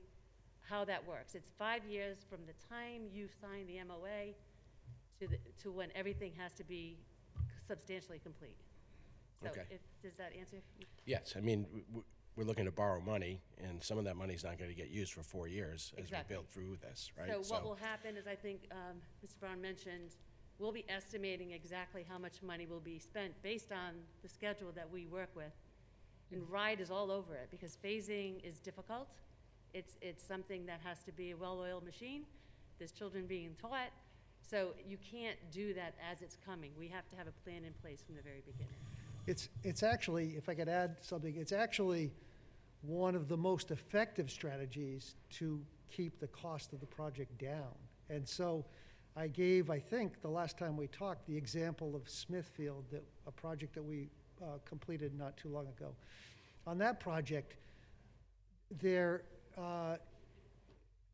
how that works. It's 5 years from the time you sign the MOA to when everything has to be substantially complete. So Okay. Does that answer? Yes, I mean, we're looking to borrow money, and some of that money's not going to get used for 4 years as we Exactly. build through this, right? So what will happen is, I think Mr. Brown mentioned, we'll be estimating exactly how much money will be spent based on the schedule that we work with. And RIDE is all over it, because phasing is difficult. It's something that has to be a well-oiled machine. There's children being taught. So you can't do that as it's coming. We have to have a plan in place from the very beginning. It's actually, if I could add something, it's actually one of the most effective strategies to keep the cost of the project down. And so I gave, I think, the last time we talked, the example of Smithfield, a project that we completed not too long ago. On that project,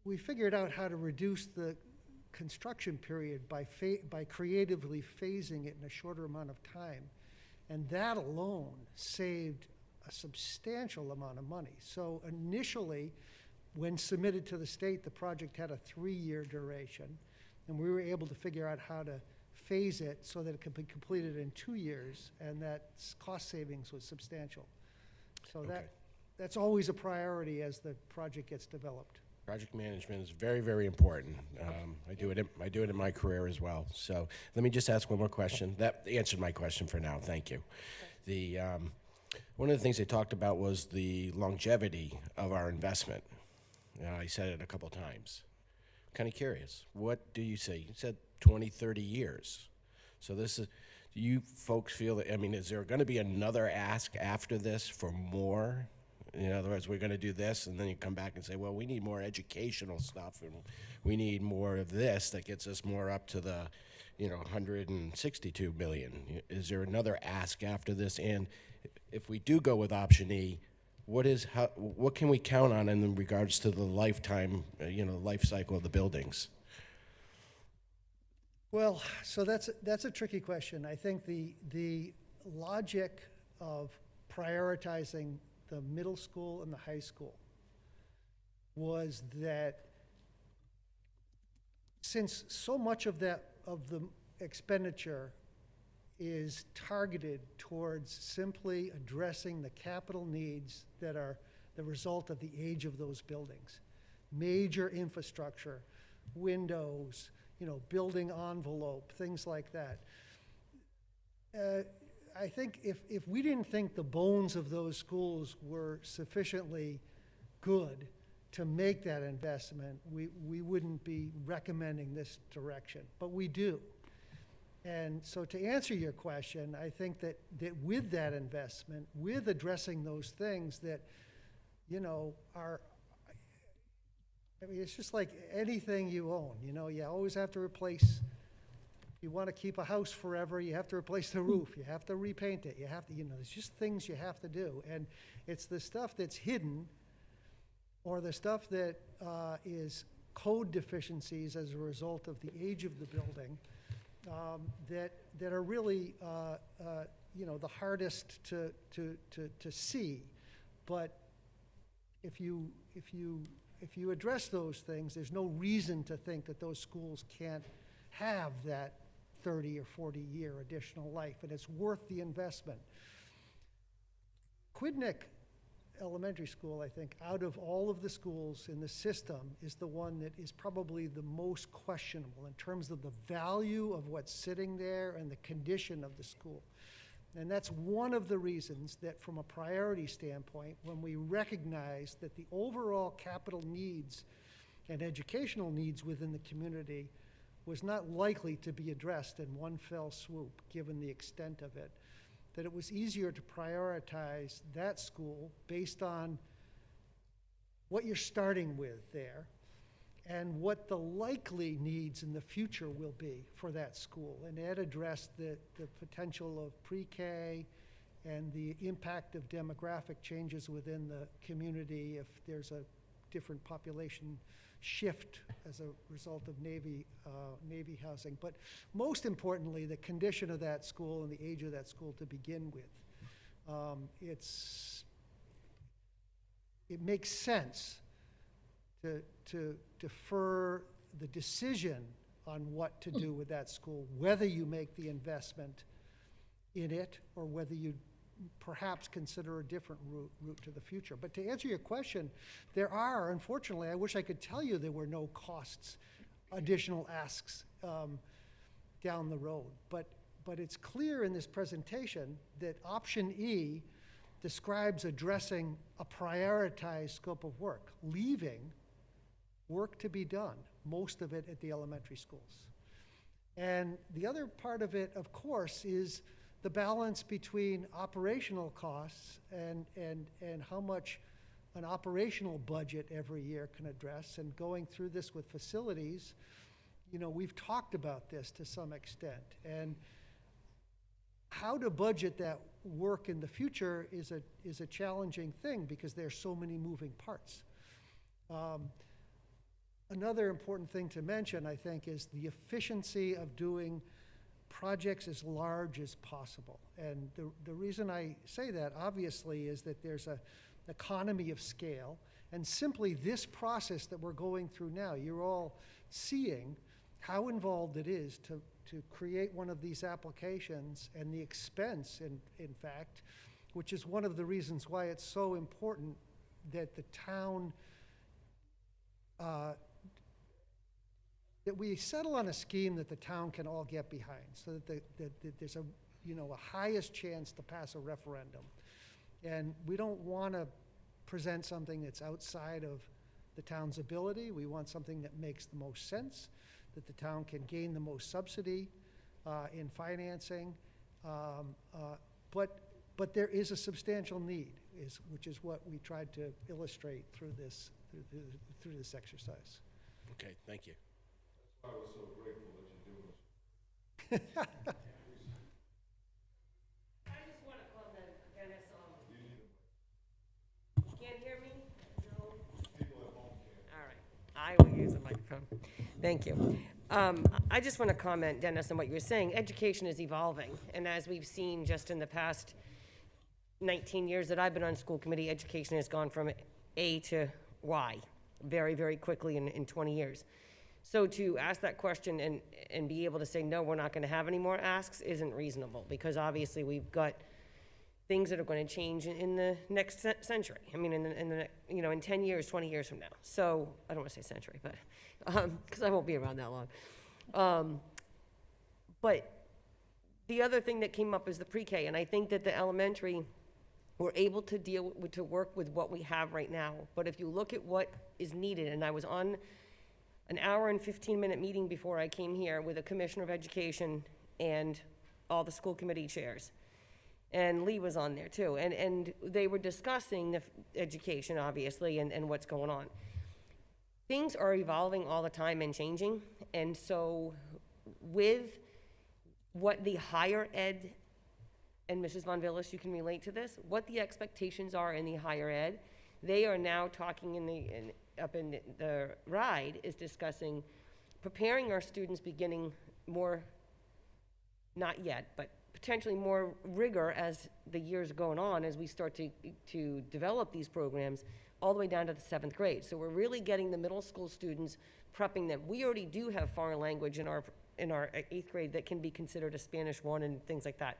we figured out how to reduce the construction period by creatively phasing it in a shorter amount of time. And that alone saved a substantial amount of money. So initially, when submitted to the state, the project had a 3-year duration, and we were able to figure out how to phase it so that it could be completed in 2 years, and that cost savings was substantial. So Okay. that's always a priority as the project gets developed. Project management is very, very important. I do it in my career as well. So let me just ask one more question. That answered my question for now. Thank you. One of the things they talked about was the longevity of our investment. I said it a couple times. Kind of curious. What do you say? You said 20, 30 years. So do you folks feel that, I mean, is there going to be another ask after this for more? In other words, we're going to do this, and then you come back and say, well, we need more educational stuff, and we need more of this that gets us more up to the, 162 million. Is there another ask after this? And if we do go with option E, what can we count on in regards to the lifetime, life cycle of the buildings? Well, so that's a tricky question. I think the logic of prioritizing the middle school and the high school was that since so much of the expenditure is targeted towards simply addressing the capital needs that are the result of the age of those buildings, major infrastructure, windows, building envelope, things like that. I think if we didn't think the bones of those schools were sufficiently good to make that investment, we wouldn't be recommending this direction, but we do. And so to answer your question, I think that with that investment, with addressing those things that, are, I mean, it's just like anything you own, you always have to replace. You want to keep a house forever, you have to replace the roof, you have to repaint it, you have to, there's just things you have to do. And it's the stuff that's hidden or the stuff that is code deficiencies as a result of the age of the building that are really, the hardest to see. But if you if you address those things, there's no reason to think that those schools can't have that 30 or 40-year additional life, and it's worth the investment. Quidneck Elementary School, I think, out of all of the schools in the system, is the one that is probably the most questionable in terms of the value of what's sitting there and the condition of the school. And that's one of the reasons that from a priority standpoint, when we recognize that the overall capital needs and educational needs within the community was not likely to be addressed in one fell swoop, given the extent of it, that it was easier to prioritize that school based on what you're starting with there and what the likely needs in the future will be for that school. And Ed addressed the potential of pre-K and the impact of demographic changes within the community if there's a different population shift as a result of Navy housing. But most importantly, the condition of that school and the age of that school to begin with. It makes sense to defer the decision on what to do with that school, whether you make the investment in it or whether you perhaps consider a different route to the future. But to answer your question, there are, unfortunately, I wish I could tell you there were no costs, additional asks down the road. But it's clear in this presentation that option E describes addressing a prioritized scope of work, leaving work to be done, most of it at the elementary schools. And the other part of it, of course, is the balance between operational costs and how much an operational budget every year can address. And going through this with facilities, you know, we've talked about this to some extent. And how to budget that work in the future is a challenging thing because there's so many moving parts. Another important thing to mention, I think, is the efficiency of doing projects as large as possible. And the reason I say that, obviously, is that there's an economy of scale. And simply this process that we're going through now, you're all seeing how involved it is to create one of these applications and the expense, in fact, which is one of the reasons why it's so important that the town that we settle on a scheme that the town can all get behind, so that there's a highest chance to pass a referendum. And we don't want to present something that's outside of the town's ability. We want something that makes the most sense, that the town can gain the most subsidy in financing. But there is a substantial need, which is what we tried to illustrate through this exercise. Okay, thank you. I was so grateful that you're doing this. I just want to comment, Dennis, can't hear me? No? People at home can't. All right, I will use the microphone. Thank you. I just want to comment, Dennis, on what you were saying. Education is evolving, and as we've seen just in the past 19 years that I've been on school committee, education has gone from A to Y very, very quickly in 20 years. So to ask that question and be able to say, no, we're not going to have any more asks isn't reasonable, because obviously we've got things that are going to change in the next century. I mean, in 10 years, 20 years from now. So I don't want to say century, but because I won't be around that long. But the other thing that came up is the pre-K, and I think that the elementary were able to work with what we have right now. But if you look at what is needed, and I was on an hour and 15-minute meeting before I came here with a commissioner of education and all the school committee chairs. And Lee was on there too. And they were discussing the education, obviously, and what's going on. Things are evolving all the time and changing. And so with what the higher ed, and Mrs. Von Villis, you can relate to this, what the expectations are in the higher ed, they are now talking up in the ride is discussing preparing our students beginning more, not yet, but potentially more rigor as the years are going on, as we start to develop these programs, all the way down to the 7th grade. So we're really getting the middle school students, prepping them. We already do have foreign language in our 8th grade that can be considered a Spanish 1 and things like that.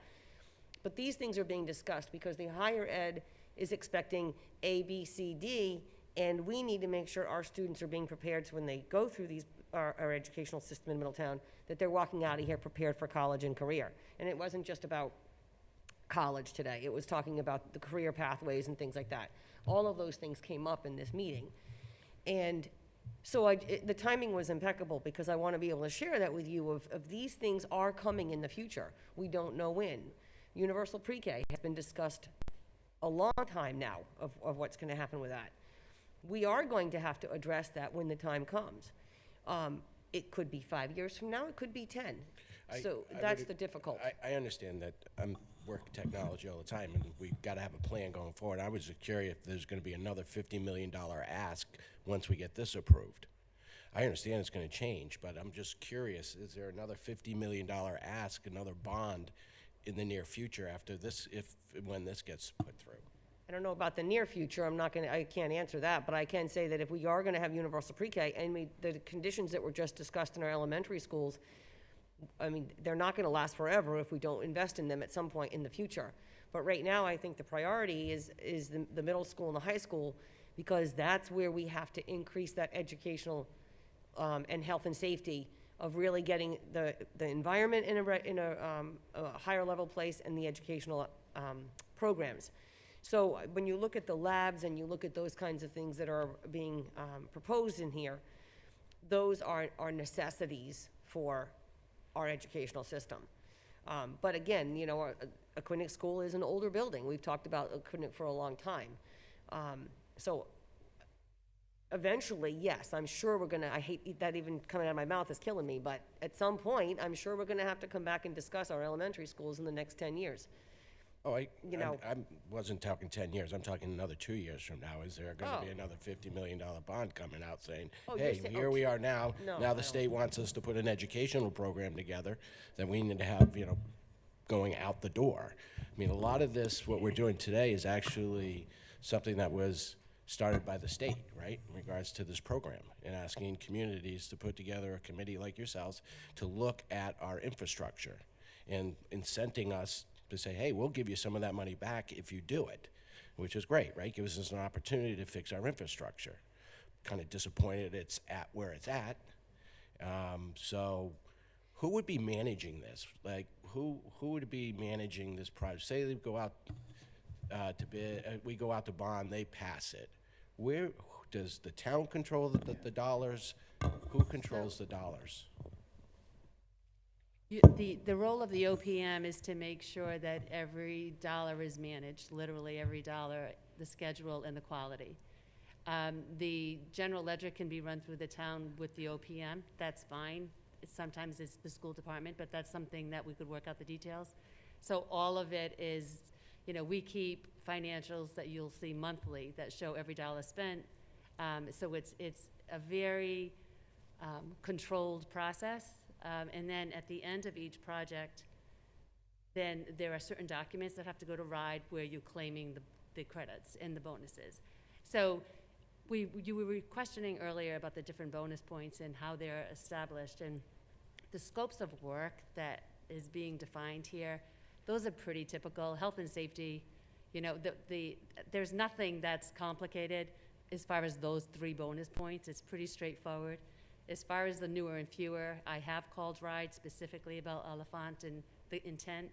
But these things are being discussed because the higher ed is expecting A, B, C, D, and we need to make sure our students are being prepared so when they go through our educational system in Middletown, that they're walking out of here prepared for college and career. And it wasn't just about college today. It was talking about the career pathways and things like that. All of those things came up in this meeting. And so the timing was impeccable because I want to be able to share that with you of these things are coming in the future. We don't know when. Universal pre-K has been discussed a long time now of what's going to happen with that. We are going to have to address that when the time comes. It could be 5 years from now, it could be 10. So that's the difficult. I understand that. I'm work technology all the time, and we've got to have a plan going forward. I was just curious if there's going to be another $50 million ask once we get this approved. I understand it's going to change, but I'm just curious, is there another $50 million ask, another bond in the near future after this, when this gets put through? I don't know about the near future. I can't answer that, but I can say that if we are going to have universal pre-K, and the conditions that were just discussed in our elementary schools, I mean, they're not going to last forever if we don't invest in them at some point in the future. But right now, I think the priority is the middle school and the high school, because that's where we have to increase that educational and health and safety of really getting the environment in a higher level place and the educational programs. So when you look at the labs and you look at those kinds of things that are being proposed in here, those are necessities for our educational system. But again, you know, a clinic school is an older building. We've talked about a clinic for a long time. So eventually, yes, I'm sure we're gonna, I hate that even coming out of my mouth is killing me, but at some point, I'm sure we're gonna have to come back and discuss our elementary schools in the next 10 years. Oh, I know. wasn't talking 10 years. I'm talking another 2 years from now. Is there going to be another $50 million bond coming out saying, hey, here we are now. Now the state wants us to put an educational program together that we need to have, you know, going out the door. I mean, a lot of this, what we're doing today is actually something that was started by the state, right, in regards to this program, and asking communities to put together a committee like yourselves to look at our infrastructure and incenting us to say, hey, we'll give you some of that money back if you do it, which is great, right? Gives us an opportunity to fix our infrastructure. Kind of disappointed it's at where it's at. So who would be managing this? Like, who would be managing this project? Say they go out to bid, we go out to bond, they pass it. Where does the town control the dollars? Who controls the dollars? The role of the OPM is to make sure that every dollar is managed, literally every dollar, the schedule and the quality. The general ledger can be run through the town with the OPM, that's fine. Sometimes it's the school department, but that's something that we could work out the details. So all of it is, you know, we keep financials that you'll see monthly that show every dollar spent. So it's a very controlled process. And then at the end of each project, then there are certain documents that have to go to RIDE where you're claiming the credits and the bonuses. So you were questioning earlier about the different bonus points and how they're established, and the scopes of work that is being defined here, those are pretty typical. Health and safety, you know, there's nothing that's complicated as far as those 3 bonus points. It's pretty straightforward. As far as the newer and fewer, I have called RIDE specifically about Elephant and the intent,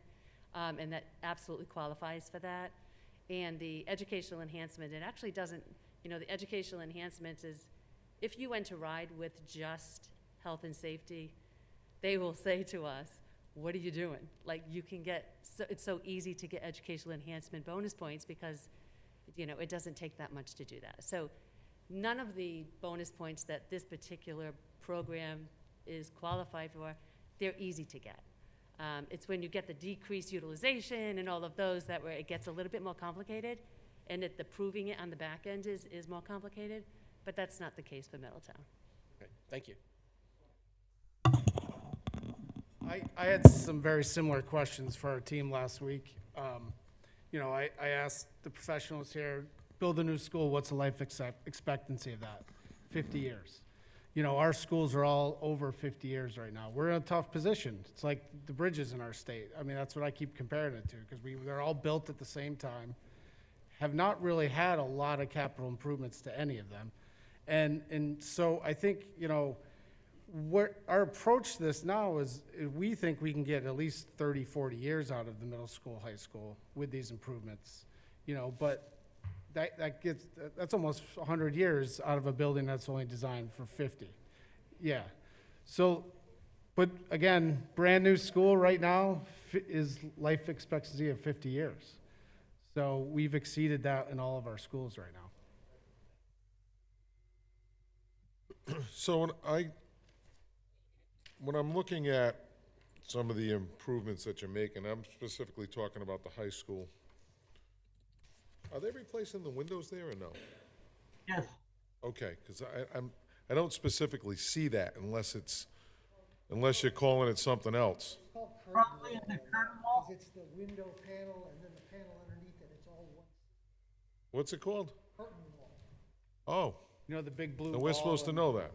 and that absolutely qualifies for that. And the educational enhancement, it actually doesn't, you know, the educational enhancements is, if you went to RIDE with just health and safety, they will say to us, what are you doing? Like, you can get, it's so easy to get educational enhancement bonus points because, you know, it doesn't take that much to do that. So none of the bonus points that this particular program is qualified for, they're easy to get. It's when you get the decreased utilization and all of those that where it gets a little bit more complicated, and the proving it on the back end is more complicated, but that's not the case for Middletown. Okay, thank you. I had some very similar questions for our team last week. You know, I asked the professionals here, build a new school, what's the life expectancy of that? 50 years. You know, our schools are all over 50 years right now. We're in a tough position. It's like the bridges in our state. I mean, that's what I keep comparing it to, because they're all built at the same time, have not really had a lot of capital improvements to any of them. And so I think, you know, what our approach to this now is we think we can get at least 30, 40 years out of the middle school, high school with these improvements, you know, but that's almost 100 years out of a building that's only designed for 50. Yeah. So, but again, brand new school right now is life expectancy of 50 years. So we've exceeded that in all of our schools right now. So when I'm looking at some of the improvements that you're making, I'm specifically talking about the high school. Are they replacing the windows there or no? Yes. Okay, because I don't specifically see that unless you're calling it something else. Probably in the curtain wall. It's the window panel and then the panel underneath it, it's all one What's it called? curtain wall. Oh, You know, the big blue and we're wall supposed to and- know that.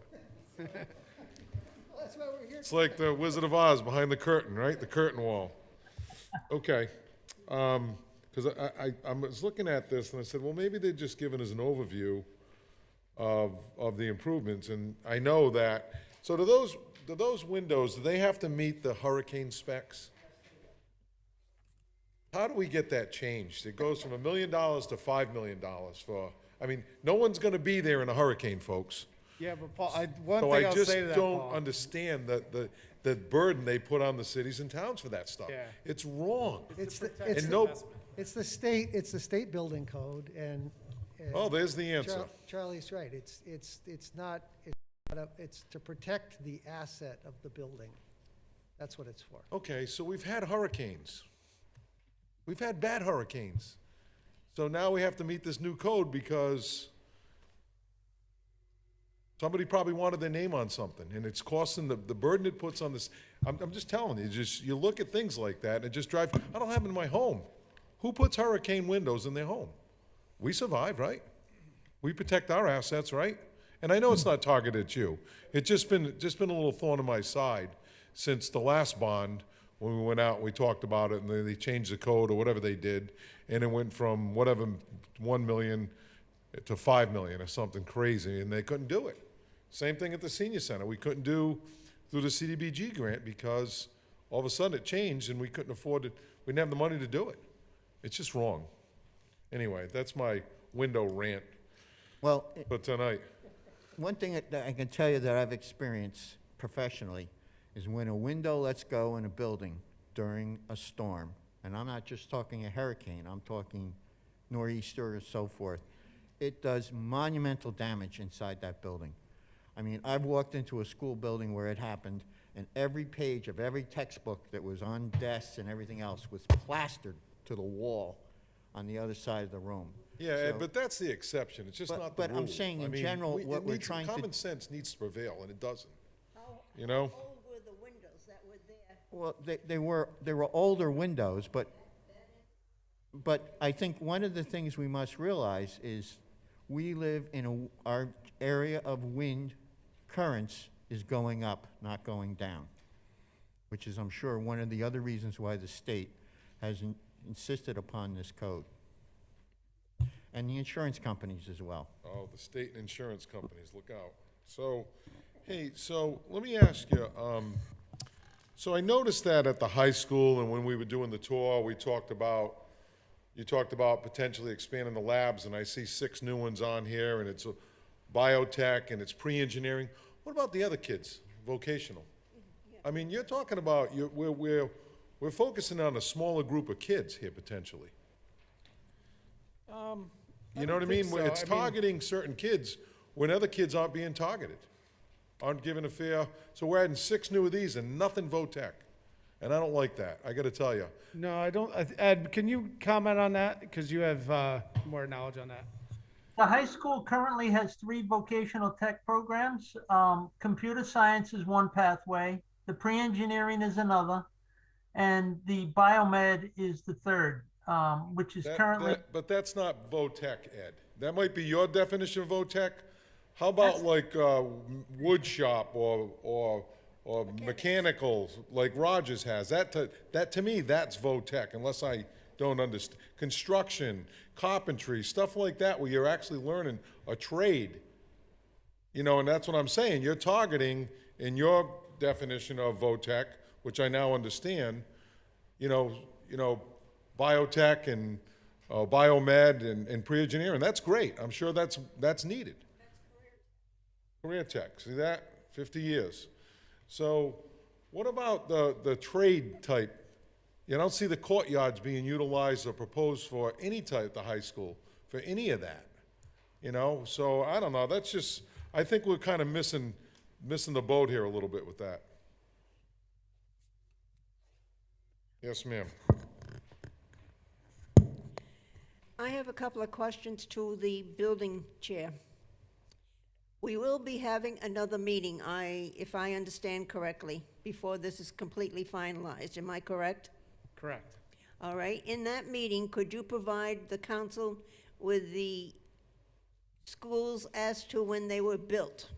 Well, that's why we're here. It's like the Wizard of Oz behind the curtain, right? The curtain wall. Okay. Because I was looking at this and I said, well, maybe they're just giving us an overview of the improvements. And I know that, so do those windows, do they have to meet the hurricane specs? How do we get that changed? It goes from $1 million to $5 million for, I mean, no one's gonna be there in a hurricane, folks. Yeah, but Paul, one So thing I I'll just say to that, don't Paul. understand the burden they put on the cities and towns for that stuff. Yeah. It's wrong. It's And no, it's the state building code and. oh, there's the answer. Charlie's right. It's not, it's to protect the asset of the building. That's what it's for. Okay, so we've had hurricanes. We've had bad hurricanes. So now we have to meet this new code because somebody probably wanted their name on something, and it's costing the burden it puts on this. I'm just telling you, you look at things like that, and it just drives, I don't have them in my home. Who puts hurricane windows in their home? We survive, right? We protect our assets, right? And I know it's not targeted at you. It's just been a little thorn in my side since the last bond, when we went out, we talked about it, and they changed the code or whatever they did, and it went from whatever, 1 million to 5 million or something crazy, and they couldn't do it. Same thing at the senior center. We couldn't do through the CDBG grant because all of a sudden it changed and we couldn't afford it. We didn't have the money to do it. It's just wrong. Anyway, that's my window rant Well, for tonight. one thing that I can tell you that I've experienced professionally is when a window lets go in a building during a storm, and I'm not just talking a hurricane, I'm talking nor'easter or so forth, it does monumental damage inside that building. I mean, I've walked into a school building where it happened, and every page of every textbook that was on desks and everything else was plastered to the wall on the other side of the room. Yeah, Ed, So- but that's the exception. It's just not the rule. But I'm saying I in mean, general, it what we're needs- trying to. Common sense needs to prevail, and it doesn't. How You know? old were the windows that were there? Well, they were older windows, but I think one of the things we must realize is we live in our area of wind currents is going up, not going down, which is, I'm sure, one of the other reasons why the state has insisted upon this code. And the insurance companies as well. Oh, the state and insurance companies, look out. So, hey, so let me ask you, so I noticed that at the high school and when we were doing the tour, you talked about potentially expanding the labs, and I see 6 new ones on here, and it's biotech and it's pre-engineering. What about the other kids, vocational? I mean, you're talking about, we're focusing on a smaller group of kids here potentially. You know what I mean? think Where so. it's I mean- targeting certain kids when other kids aren't being targeted, aren't given a fair, so we're adding 6 new of these and nothing VOTEC. And I don't like that, I gotta tell you. No, I don't. Ed, can you comment on that? Because you have more knowledge on that. The high school currently has 3 vocational tech programs. Computer science is one pathway, the pre-engineering is another, and the biomed is the third, which is currently. But that's not VOTEC, Ed. That might be your definition of VOTEC. How about like wood shop or mechanical, like Rogers has? That to me, that's VOTEC, unless I don't understand. Construction, carpentry, stuff like that, where you're actually learning a trade. You know, and that's what I'm saying. You're targeting, in your definition of VOTEC, which I now understand, you know, biotech and biomed and pre-engineering. That's great. I'm sure that's needed. Career tech, see that? 50 years. So what about the trade type? You don't see the courtyards being utilized or proposed for any type at the high school, for any of that. You know, so I don't know. That's just, I think we're kind of missing the boat here a little bit with that. Yes, ma'am. I have a couple of questions to the building chair. We will be having another meeting, if I understand correctly, before this is completely finalized. Am I correct? Correct. All right. In that meeting, could you provide the council with the schools as to when they were built?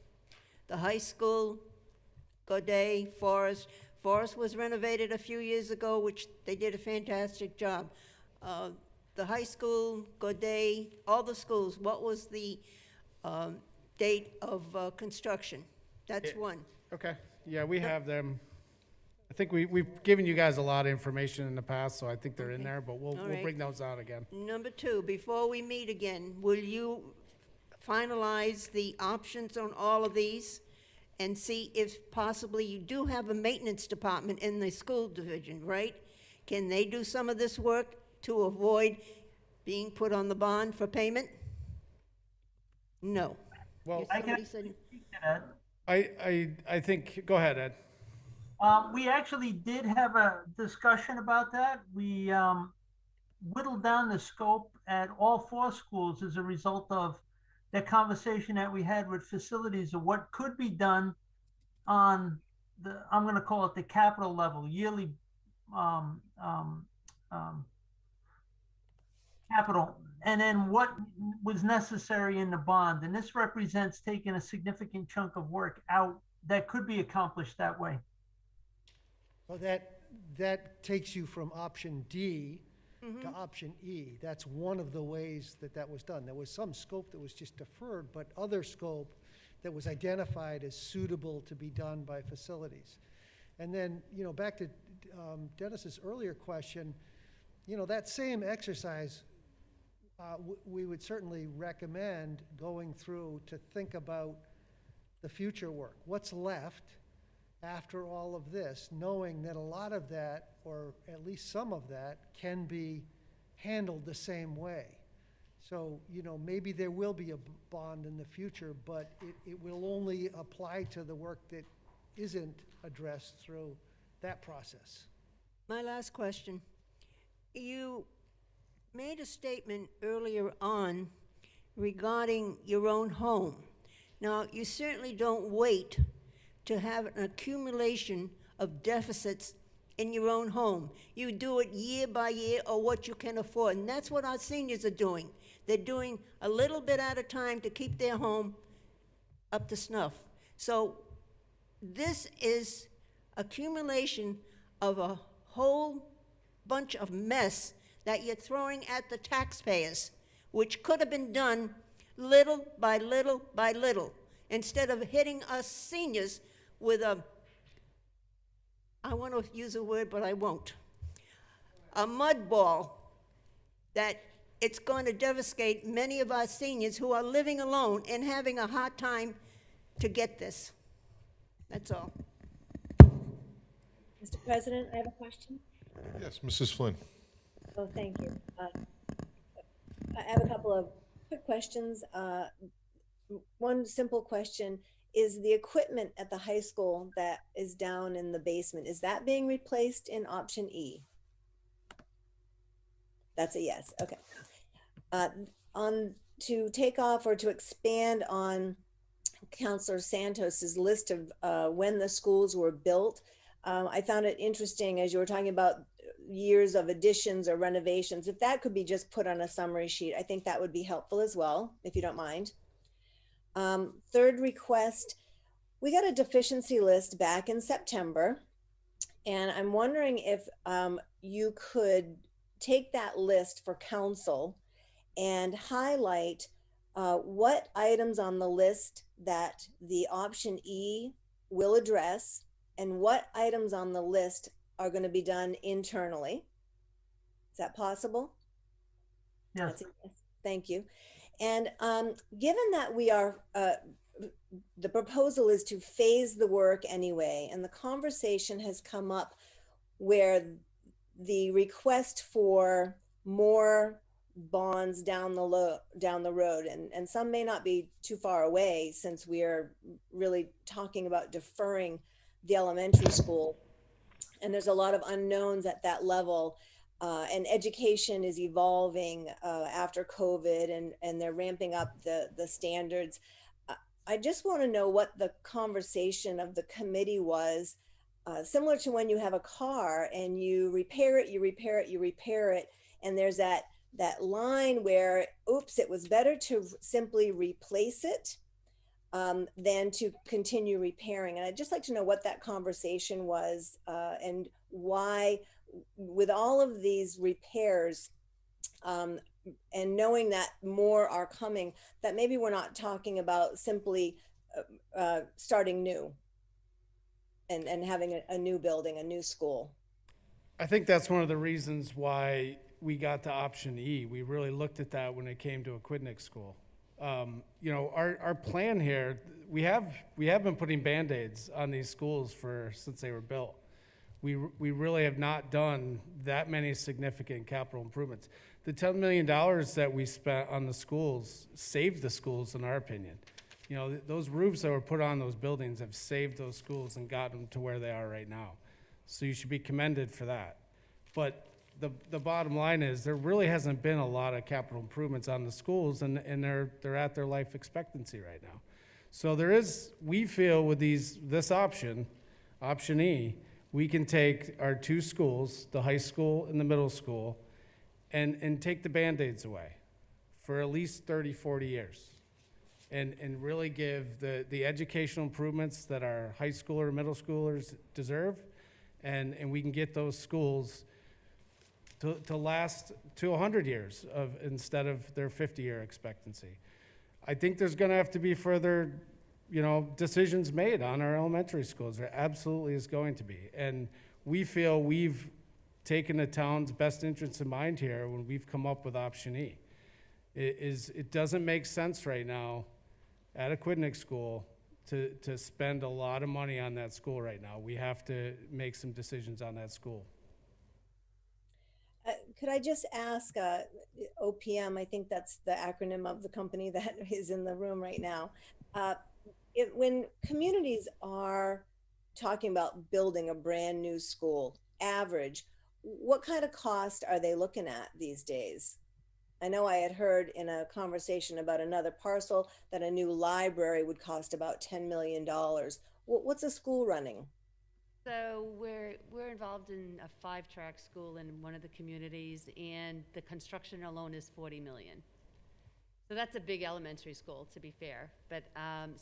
The high school, Godet, Forest. Forest was renovated a few years ago, which they did a fantastic job. The high school, Godet, all the schools, what was the date of construction? That's one. Okay, yeah, we have them. I think we've given you guys a lot of information in the past, so I think they're in there, but we'll All right. bring those out again. Number two, before we meet again, will you finalize the options on all of these and see if possibly you do have a maintenance department in the school division, right? Can they do some of this work to avoid being put on the bond for payment? No. Well, I can Somebody said- speak to that. I think, go ahead, Ed. We actually did have a discussion about that. We whittled down the scope at all 4 schools as a result of the conversation that we had with facilities of what could be done on the, I'm going to call it the capital level, yearly capital, and then what was necessary in the bond. And this represents taking a significant chunk of work out that could be accomplished that way. Well, that takes you from option D to option E. That's one of the ways that was done. There was some scope that was just deferred, but other scope that was identified as suitable to be done by facilities. And then, back to Dennis's earlier question, that same exercise, we would certainly recommend going through to think about the future work. What's left after all of this, knowing that a lot of that, or at least some of that, can be handled the same way. So, maybe there will be a bond in the future, but it will only apply to the work that isn't addressed through that process. My last question. You made a statement earlier on regarding your own home. Now, you certainly don't wait to have an accumulation of deficits in your own home. You do it year by year or what you can afford. And that's what our seniors are doing. They're doing a little bit at a time to keep their home up to snuff. So this is accumulation of a whole bunch of mess that you're throwing at the taxpayers, which could have been done little by little by little, instead of hitting us seniors with I want to use a word, but I won't, a mud ball that it's going to devastate many of our seniors who are living alone and having a hard time to get this. That's all. Mr. President, I have a question. Yes, Mrs. Flynn. Oh, thank you. I have a couple of quick questions. One simple question: is the equipment at the high school that is down in the basement, is that being replaced in option E? That's a yes. Okay. On to take off or to expand on Councilor Santos's list of when the schools were built, I found it interesting as you were talking about years of additions or renovations, if that could be just put on a summary sheet, I think that would be helpful as well, if you don't mind. Third request, we got a deficiency list back in September, and I'm wondering if you could take that list for council and highlight what items on the list that the option E will address and what items on the list are going to be done internally. Is that possible? Yes. That's a yes. Thank you. And given that we are, the proposal is to phase the work anyway, and the conversation has come up where the request for more bonds down the road, and some may not be too far away, since we are really talking about deferring the elementary school, and there's a lot of unknowns at that level, and education is evolving after COVID, and they're ramping up the standards. I just want to know what the conversation of the committee was, similar to when you have a car and you repair it, and there's that line where, oops, it was better to simply replace it than to continue repairing. And I'd just like to know what that conversation was, and why, with all of these repairs, and knowing that more are coming, that maybe we're not talking about simply starting new and having a new building, a new school. I think that's one of the reasons why we got to option E. We really looked at that when it came to a Quidnick school. You know, our plan here, we have been putting Band-Aids on these schools since they were built. We really have not done that many significant capital improvements. The $10 million that we spent on the schools saved the schools, in our opinion. You know, those roofs that were put on those buildings have saved those schools and got them to where they are right now. So you should be commended for that. But the bottom line is, there really hasn't been a lot of capital improvements on the schools, and they're at their life expectancy right now. So there is, we feel with this option E, we can take our two schools, the high school and the middle school, and take the Band-Aids away for at least 30, 40 years. And really give the educational improvements that our high schooler and middle schoolers deserve, and we can get those schools to last to 100 years instead of their 50-year expectancy. I think there's gonna have to be further, decisions made on our elementary schools. There absolutely is going to be. And we feel we've taken the town's best interests in mind here when we've come up with option E. It doesn't make sense right now at a Quidnick school to spend a lot of money on that school right now. We have to make some decisions on that school. Could I just ask, OPM, I think that's the acronym of the company that is in the room right now. When communities are talking about building a brand new school, average, what kind of cost are they looking at these days? I know I had heard in a conversation about another parcel that a new library would cost about $10 million. What's a school running? So we're involved in a 5-track school in one of the communities, and the construction alone is $40 million. So that's a big elementary school, to be fair. But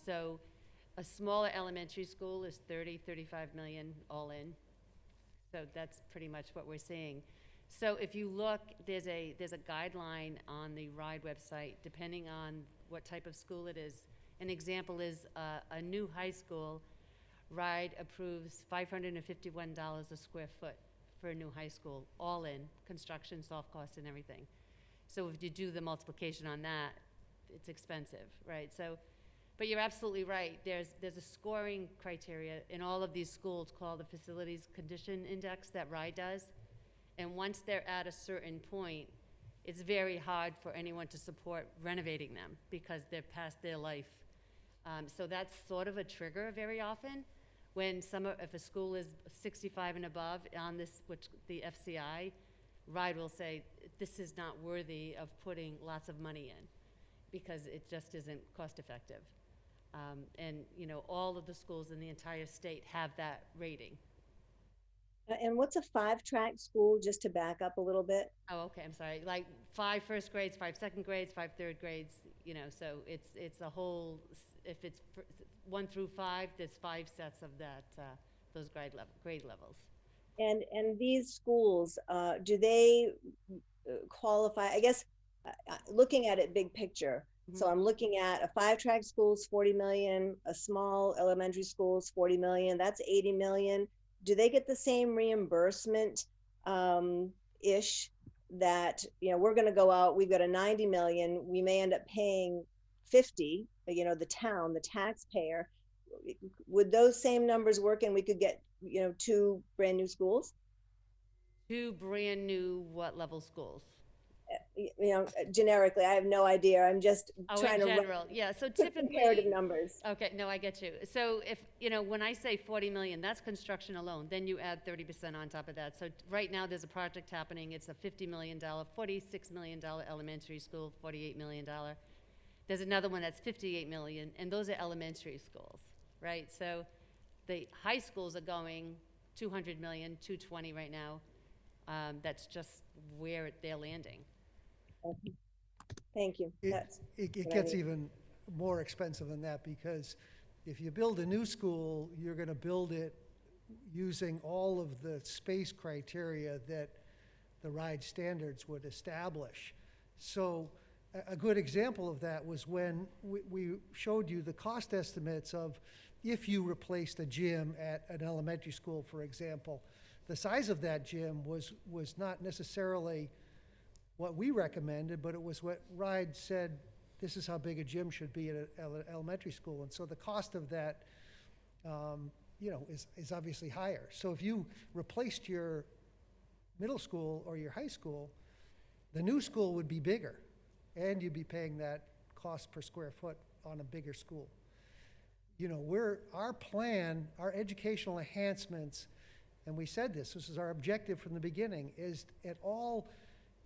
so a smaller elementary school is 35 million all in. So that's pretty much what we're seeing. So if you look, there's a guideline on the RIDE website, depending on what type of school it is. An example is a new high school. RIDE approves $551 a square foot for a new high school, all in, construction, soft cost, and everything. So if you do the multiplication on that, it's expensive, right? So, but you're absolutely right. There's a scoring criteria in all of these schools called the Facilities Condition Index that RIDE does. And once they're at a certain point, it's very hard for anyone to support renovating them because they're past their life. So that's sort of a trigger very often. When if a school is 65 and above on this, which the FCI, RIDE will say, this is not worthy of putting lots of money in because it just isn't cost effective. And all of the schools in the entire state have that rating. And what's a five-track school, just to back up a little bit? Oh, okay, I'm sorry, like 5 first grades, 5 second grades, 5 third grades, you know, so it's a whole, if it's 1 through 5, there's 5 sets of that, those grade levels. And these schools, do they qualify, I guess, looking at it big picture. So I'm looking at a five-track school's 40 million, a small elementary school's 40 million, that's 80 million. Do they get the same reimbursement ish that, you know, we're going to go out, we've got a 90 million, we may end up paying 50, you know, the town, the taxpayer. Would those same numbers work and we could get, you know, 2 brand new schools? 2 brand new what level schools? You know, generically, I have no idea. I'm just Oh, trying in to general, yeah, so put comparative typically, numbers. okay, no, I get you. So if, you know, when I say 40 million, that's construction alone, then you add 30% on top of that. So right now, there's a project happening, it's a $50 million, $46 million elementary school, $48 million. There's another one that's 58 million, and those are elementary schools, right? So the high schools are going 200 million, 220 right now. That's just where they're landing. Thank you. It, That's it what I gets need. even more expensive than that, because if you build a new school, you're gonna build it using all of the space criteria that the RIDE standards would establish. So a good example of that was when we showed you the cost estimates of if you replaced a gym at an elementary school, for example. The size of that gym was not necessarily what we recommended, but it was what RIDE said, this is how big a gym should be at an elementary school. And so the cost of that, you know, is obviously higher. So if you replaced your middle school or your high school, the new school would be bigger, and you'd be paying that cost per square foot on a bigger school. You know, our plan, our educational enhancements, and we said this is our objective from the beginning, is at all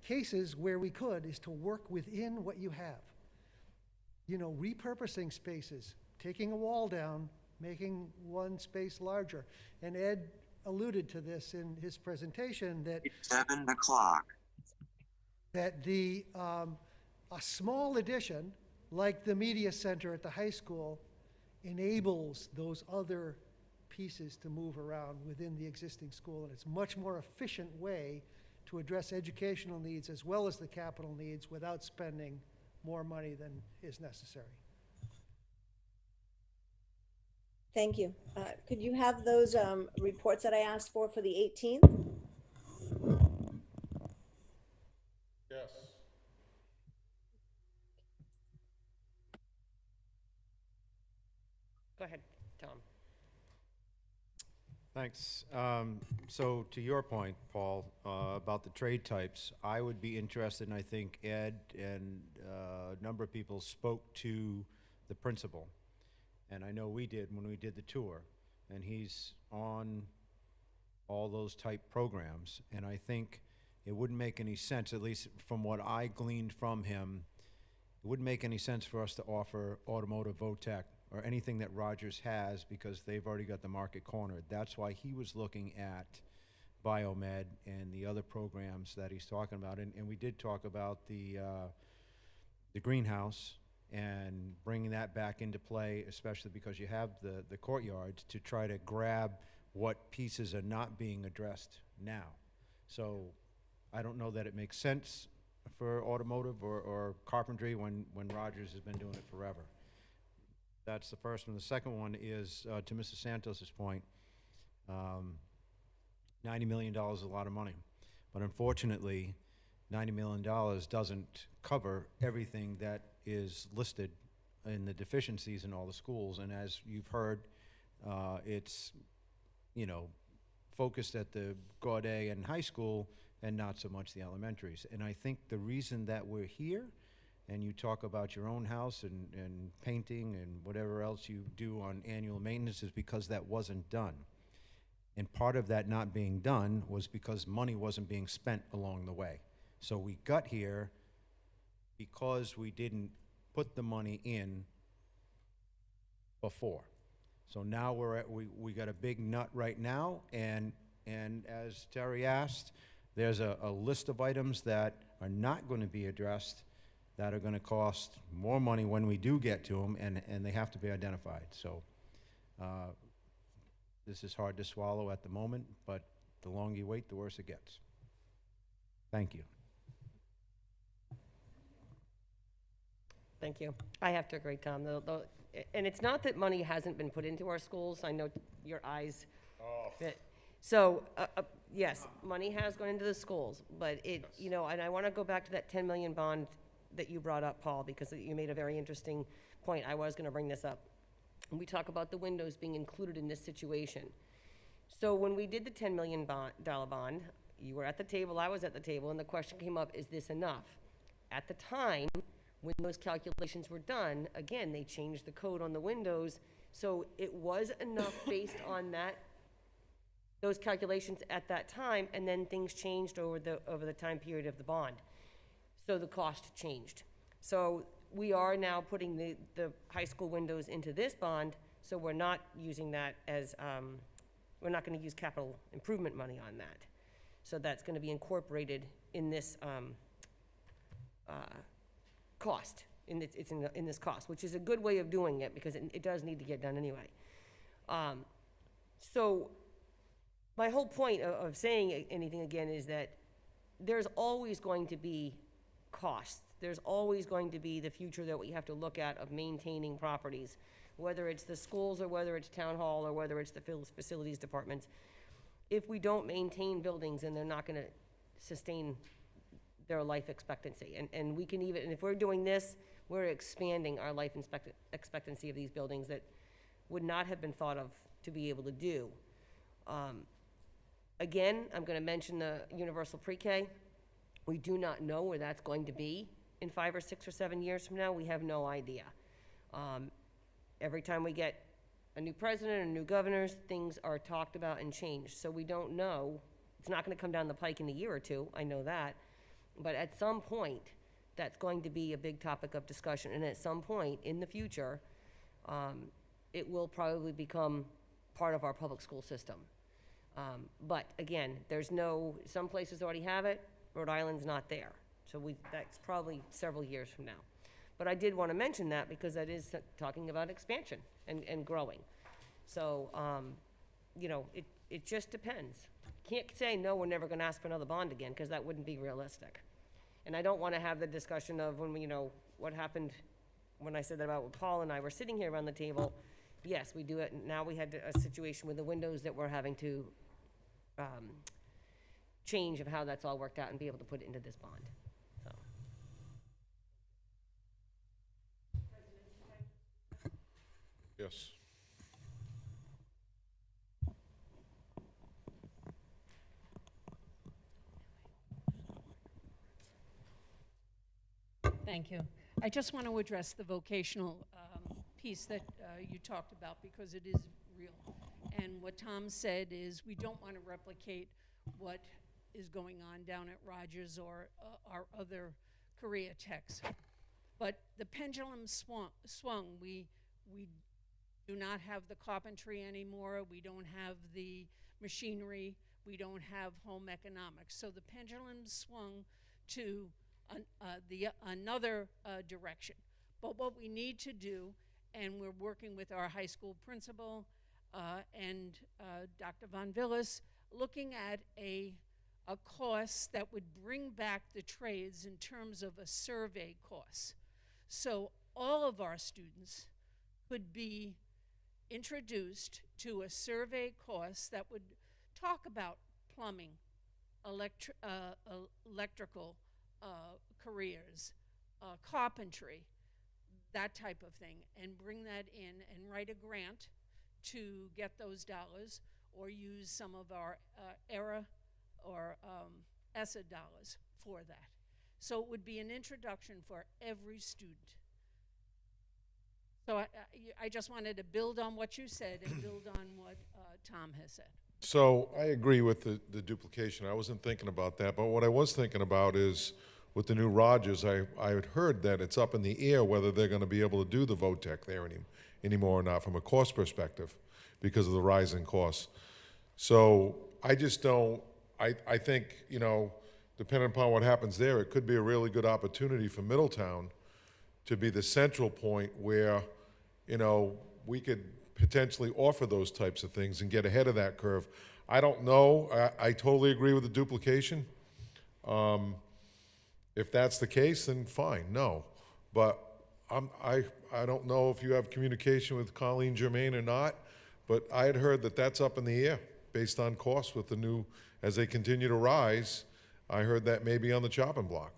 cases where we could, is to work within what you have. You know, repurposing spaces, taking a wall down, making one space larger. And Ed alluded to this in his presentation, that it's 7 o'clock. That a small addition, like the media center at the high school, enables those other pieces to move around within the existing school. And it's a much more efficient way to address educational needs as well as the capital needs without spending more money than is necessary. Thank you. Could you have those reports that I asked for the 18th? Yes. Go ahead, Tom. Thanks. So to your point, Paul, about the trade types, I would be interested, and I think Ed and a number of people spoke to the principal, and I know we did when we did the tour, and he's on all those type programs, and I think it wouldn't make any sense, at least from what I gleaned from him, it wouldn't make any sense for us to offer automotive VOTEC or anything that Rogers has, because they've already got the market cornered. That's why he was looking at Biomed and the other programs that he's talking about. And we did talk about the greenhouse and bringing that back into play, especially because you have the courtyards, to try to grab what pieces are not being addressed now. So I don't know that it makes sense for automotive or carpentry when Rogers has been doing it forever. That's the first one. The second one is, to Mr. Santos's point, $90 million is a lot of money. But unfortunately, $90 million doesn't cover everything that is listed in the deficiencies in all the schools. And as you've heard, it's, you know, focused at the Gaudet and high school and not so much the elementaries. And I think the reason that we're here, and you talk about your own house and painting and whatever else you do on annual maintenance, is because that wasn't done. And part of that not being done was because money wasn't being spent along the way. So we got here because we didn't put the money in before. So now we got a big nut right now, and And as Terry asked, there's a list of items that are not going to be addressed that are going to cost more money when we do get to them, and they have to be identified. So this is hard to swallow at the moment, but the longer you wait, the worse it gets. Thank you. Thank you. I have to agree, Tom. And it's not that money hasn't been put into our schools. I know your eyes. So, yes, money has gone into the schools, but it, you know, and I want to go back to that 10 million bond that you brought up, Paul, because you made a very interesting point. I was going to bring this up. We talk about the windows being included in this situation. So when we did the $10 million bond, you were at the table, I was at the table, and the question came up, is this enough? At the time, when those calculations were done, again, they changed the code on the windows, so it was enough based on those calculations at that time, and then things changed over the time period of the bond. So the cost changed. So we are now putting the high school windows into this bond, so we're not using that as, we're not going to use capital improvement money on that. So that's going to be incorporated in this cost, it's in this cost, which is a good way of doing it because it does need to get done anyway. So my whole point of saying anything again is that there's always going to be costs. There's always going to be the future that we have to look at of maintaining properties, whether it's the schools or whether it's town hall or whether it's the facilities departments. If we don't maintain buildings, then they're not going to sustain their life expectancy. And we can even, and if we're doing this, we're expanding our life expectancy of these buildings that would not have been thought of to be able to do. Again, I'm going to mention the universal pre-K. We do not know where that's going to be in 5 or 6 or 7 years from now. We have no idea. Every time we get a new president and new governors, things are talked about and changed. So we don't know. It's not going to come down the pike in a year or two. I know that. But at some point, that's going to be a big topic of discussion. And at some point in the future, it will probably become part of our public school system. But again, some places already have it. Rhode Island's not there. So that's probably several years from now. But I did want to mention that because that is talking about expansion and growing. So, you know, it just depends. Can't say, no, we're never going to ask for another bond again, because that wouldn't be realistic. And I don't want to have the discussion of when, you know, what happened when I said that about when Paul and I were sitting here around the table. Yes, we do it. Now we had a situation with the windows that we're having to change of how that's all worked out and be able to put it into this bond. So. Yes. Thank you. I just want to address the vocational piece that you talked about because it is real. And what Tom said is we don't want to replicate what is going on down at Rogers or our other career techs. But the pendulum swung. We do not have the carpentry anymore. We don't have the machinery. We don't have home economics. So the pendulum swung to another direction. But what we need to do, and we're working with our high school principal and Dr. Von Villis, looking at a course that would bring back the trades in terms of a survey course. So all of our students could be introduced to a survey course that would talk about plumbing, electrical careers, carpentry, that type of thing, and bring that in and write a grant to get those dollars or use some of our ERA or ESSA dollars for that. So it would be an introduction for every student. So I just wanted to build on what you said and build on what Tom has said. So I agree with the duplication. I wasn't thinking about that, but what I was thinking about is with the new Rogers, I had heard that it's up in the air whether they're going to be able to do the VOTEC there anymore or not from a cost perspective because of the rising costs. So I just don't, I think, you know, depending upon what happens there, it could be a really good opportunity for Middletown to be the central point where, you know, we could potentially offer those types of things and get ahead of that curve. I don't know, I totally agree with the duplication. If that's the case, then fine, no. But I don't know if you have communication with Colleen Germain or not, but I had heard that that's up in the air based on costs with the new, as they continue to rise. I heard that may be on the chopping block.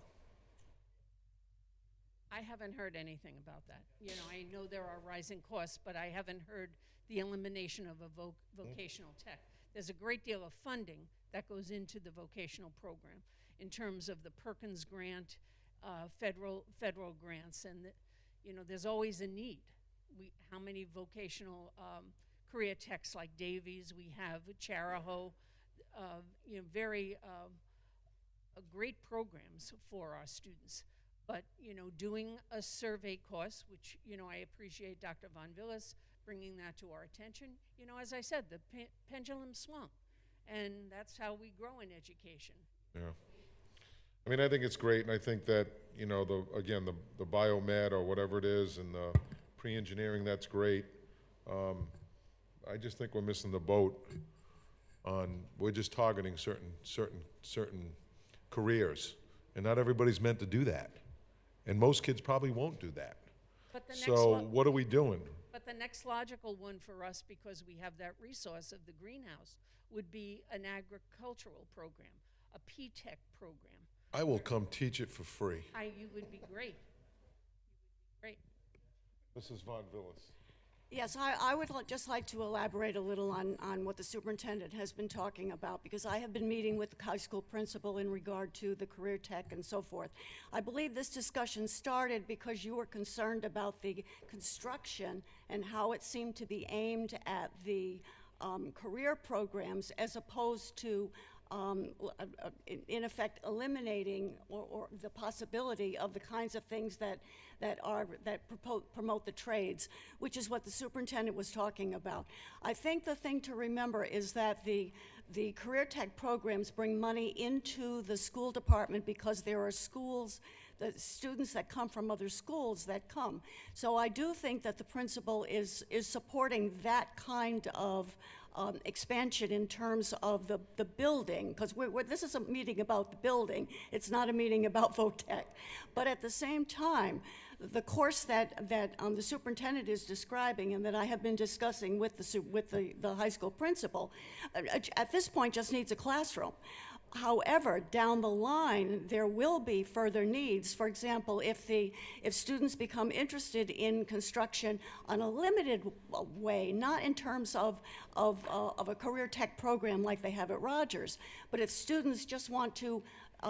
I haven't heard anything about that. You know, I know there are rising costs, but I haven't heard the elimination of a vocational tech. There's a great deal of funding that goes into the vocational program in terms of the Perkins grant, federal grants, and you know, there's always a need. How many vocational career techs like Davies we have, Charahoe, you know, very great programs for our students. But, you know, doing a survey course, which, you know, I appreciate Dr. Von Villis bringing that to our attention. You know, as I said, the pendulum swung, and that's how we grow in education. Yeah. I mean, I think it's great, and I think that, you know, the biomed or whatever it is and the pre-engineering, that's great. I just think we're missing the boat on, we're just targeting certain careers, and not everybody's meant to do that. And most kids probably won't do that. But the So what are we doing? But the next logical one for us, because we have that resource of the greenhouse, would be an agricultural program, a P-Tech program. I will come teach it for free. You would be great. Great. Mrs. Von Villis. Yes, I would just like to elaborate a little on what the superintendent has been talking about, because I have been meeting with the high school principal in regard to the career tech and so forth. I believe this discussion started because you were concerned about the construction and how it seemed to be aimed at the career programs as opposed to in effect eliminating or the possibility of the kinds of things that promote the trades, which is what the superintendent was talking about. I think the thing to remember is that the career tech programs bring money into the school department because there are schools, the students that come from other schools that come. So I do think that the principal is supporting that kind of expansion in terms of the building, because this is a meeting about the building. It's not a meeting about VOTEC. But at the same time, the course that the superintendent is describing and that I have been discussing with the high school principal, at this point just needs a classroom. However, down the line, there will be further needs. For example, if students become interested in construction on a limited way, not in terms of a career tech program like they have at Rogers, but if students just want to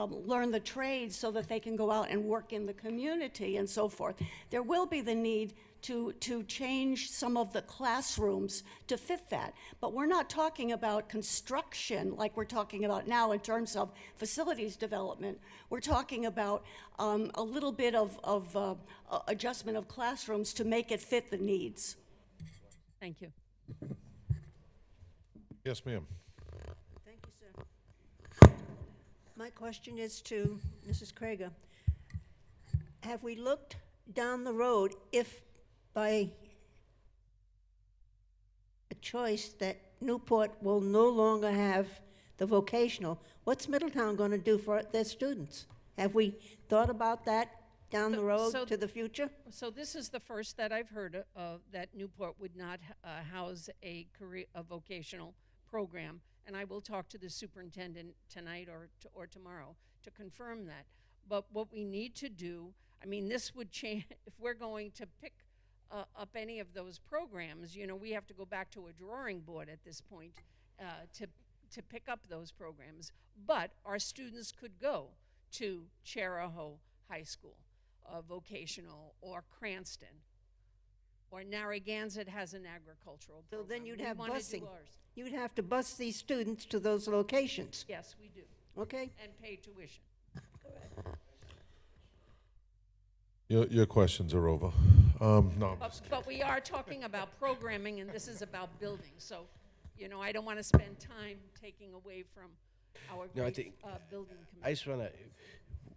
learn the trades so that they can go out and work in the community and so forth, there will be the need to change some of the classrooms to fit that. But we're not talking about construction like we're talking about now in terms of facilities development. We're talking about a little bit of adjustment of classrooms to make it fit the needs. Thank you. Yes, ma'am. Thank you, sir. My question is to Mrs. Krager. Have we looked down the road if by a choice that Newport will no longer have the vocational, what's Middletown going to do for their students? Have we thought about that down the road to the future? So this is the first that I've heard of, that Newport would not house a vocational program. And I will talk to the superintendent tonight or tomorrow to confirm that. But what we need to do, I mean, this would change, if we're going to pick up any of those programs, you know, we have to go back to a drawing board at this point to pick up those programs. But our students could go to Charahoe High School, vocational, or Cranston, or Narragansett has an agricultural program. So then you'd We have wanna do busing. ours. You'd have to bus these students to those locations. Yes, we do. Okay? And pay tuition. Your questions are over. No, I'm just But we are talking about programming, and this is about building, so You know, I don't want to spend time taking away from our No, I great think- building I committee. just want to,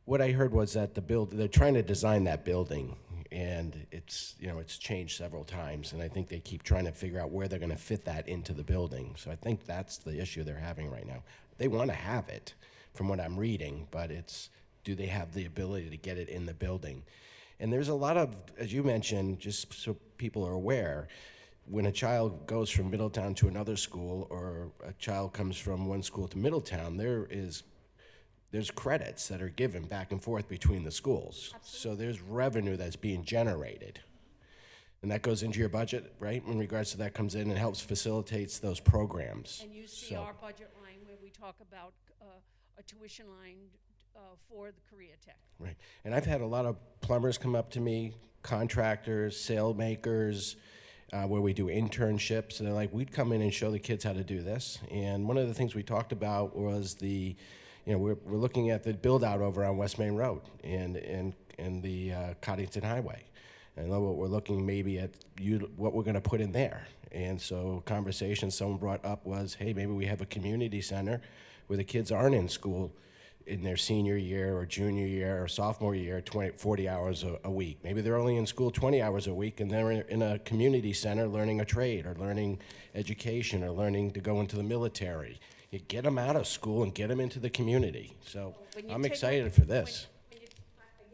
what I heard was that they're trying to design that building, and it's, you know, it's changed several times, and I think they keep trying to figure out where they're going to fit that into the building. So I think that's the issue they're having right now. They want to have it, from what I'm reading, but it's, do they have the ability to get it in the building? And there's a lot of, as you mentioned, just so people are aware, when a child goes from Middletown to another school, or a child comes from one school to Middletown, there's credits that are given back and forth between the schools. So there's revenue that's being generated. And that goes into your budget, right? In regards to that comes in and helps facilitates those programs. And you see our budget line where we talk about a tuition line for the Career Tech. Right. And I've had a lot of plumbers come up to me, contractors, sail makers, where we do internships. And they're like, we'd come in and show the kids how to do this. And one of the things we talked about was we're looking at the build out over on West Main Road and the Coddington Highway. And what we're looking maybe at what we're going to put in there. And so conversation someone brought up was, hey, maybe we have a community center where the kids aren't in school in their senior year or junior year or sophomore year, 40 hours a week. Maybe they're only in school 20 hours a week, and they're in a community center learning a trade or learning education or learning to go into the military. You get them out of school and get them into the community. So I'm excited for this. Again,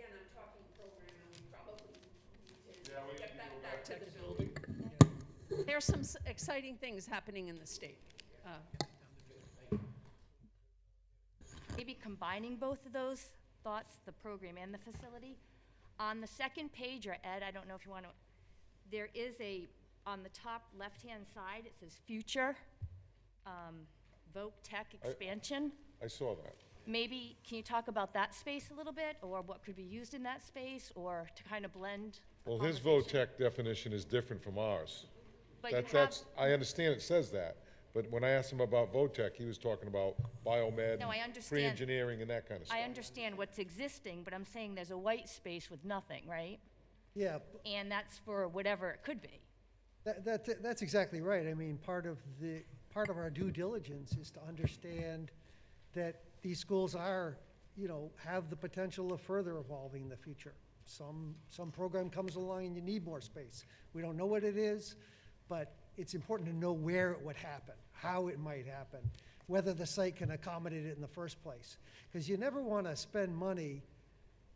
I'm talking program, and we probably need to get back to the building. There's some exciting things happening in the state. Maybe combining both of those thoughts, the program and the facility. On the second page, or Ed, I don't know if you want to, there is on the top left-hand side, it says future, Voc Tech expansion. I saw that. Maybe, can you talk about that space a little bit, or what could be used in that space, or to kind of blend? the Well, his conversation? VOTEC definition is different from ours. But you I understand it says that, but when I asked him about VOTEC, he was talking about biomed, No, I understand. pre-engineering and that kind of stuff. I understand what's existing, but I'm saying there's a white space with nothing, right? Yeah, And that's for whatever it could be. that's exactly right. I mean, part of our due diligence is to understand that these schools have the potential of further evolving in the future. Some program comes along and you need more space. We don't know what it is, but it's important to know where it would happen, how it might happen, whether the site can accommodate it in the first place. Because you never want to spend money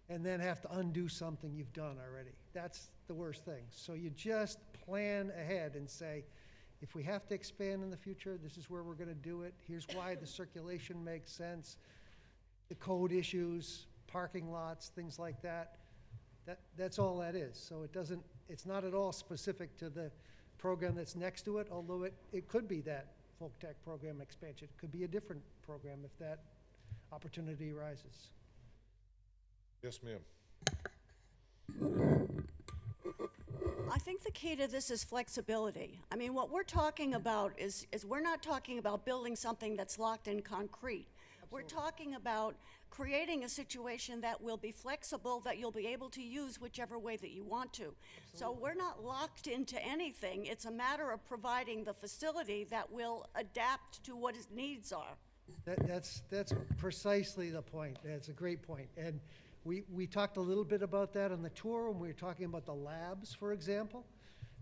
and then have to undo something you've done already. That's the worst thing. So you just plan ahead and say, if we have to expand in the future, this is where we're going to do it. Here's why the circulation makes sense. The code issues, parking lots, things like that. That's all that is. So it's not at all specific to the program that's next to it, although it could be that Folk Tech program expansion. It could be a different program if that opportunity arises. Yes, ma'am. I think the key to this is flexibility. I mean, what we're talking about is we're not talking about building something that's locked in concrete. We're talking about creating a situation that will be flexible, that you'll be able to use whichever way that you want to. So we're not locked into anything. It's a matter of providing the facility that will adapt to what its needs are. That's precisely the point. That's a great point. And we talked a little bit about that on the tour when we were talking about the labs, for example,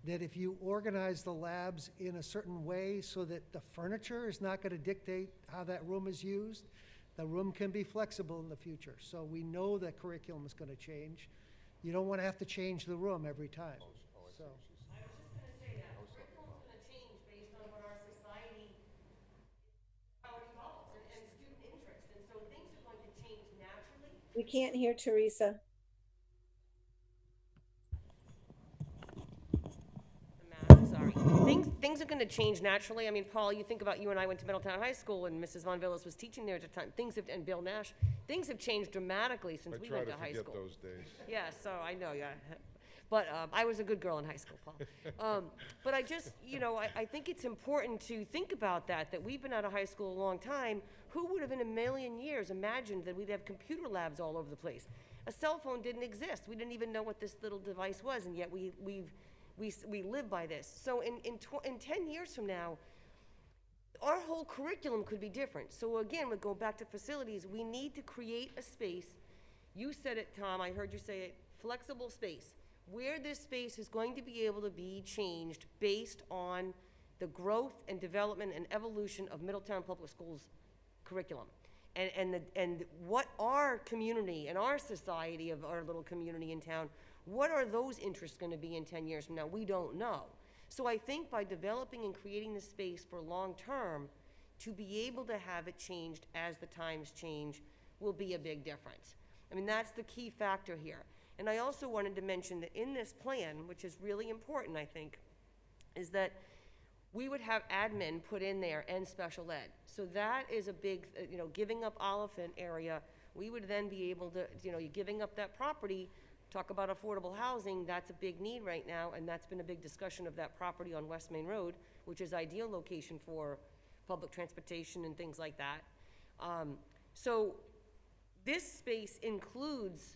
that if you organize the labs in a certain way so that the furniture is not going to dictate how that room is used, the room can be flexible in the future. So we know that curriculum is going to change. You don't want to have to change the room every time. So. I was just gonna say that, curriculum's gonna change based on what our society, how it evolves and student interest, and so things are going to change naturally. We can't hear Teresa. Sorry. Things are going to change naturally. I mean, Paul, you think about you and I went to Middletown High School and Mrs. Von Villas was teaching there at the time. And Bill Nash, things have changed dramatically since we went to high school. I try to forget those days. Yeah, so I know, yeah. But I was a good girl in high school, Paul. But I just, I think it's important to think about that we've been out of high school a long time. Who would have in a million years imagined that we'd have computer labs all over the place? A cell phone didn't exist. We didn't even know what this little device was, and yet we live by this. So in 10 years from now, our whole curriculum could be different. So again, we go back to facilities, we need to create a space. You said it, Tom, I heard you say it, flexible space, where this space is going to be able to be changed based on the growth and development and evolution of Middletown Public Schools curriculum. And what our community and our society of our little community in town, what are those interests gonna be in 10 years from now? We don't know. So I think by developing and creating the space for long-term, to be able to have it changed as the times change will be a big difference. I mean, that's the key factor here. And I also wanted to mention that in this plan, which is really important, I think, is that we would have admin put in there and special ed. So that is a big, giving up Oliphant area, we would then be able to, you're giving up that property, talk about affordable housing, that's a big need right now, and that's been a big discussion of that property on West Main Road, which is ideal location for public transportation and things like that. So this space includes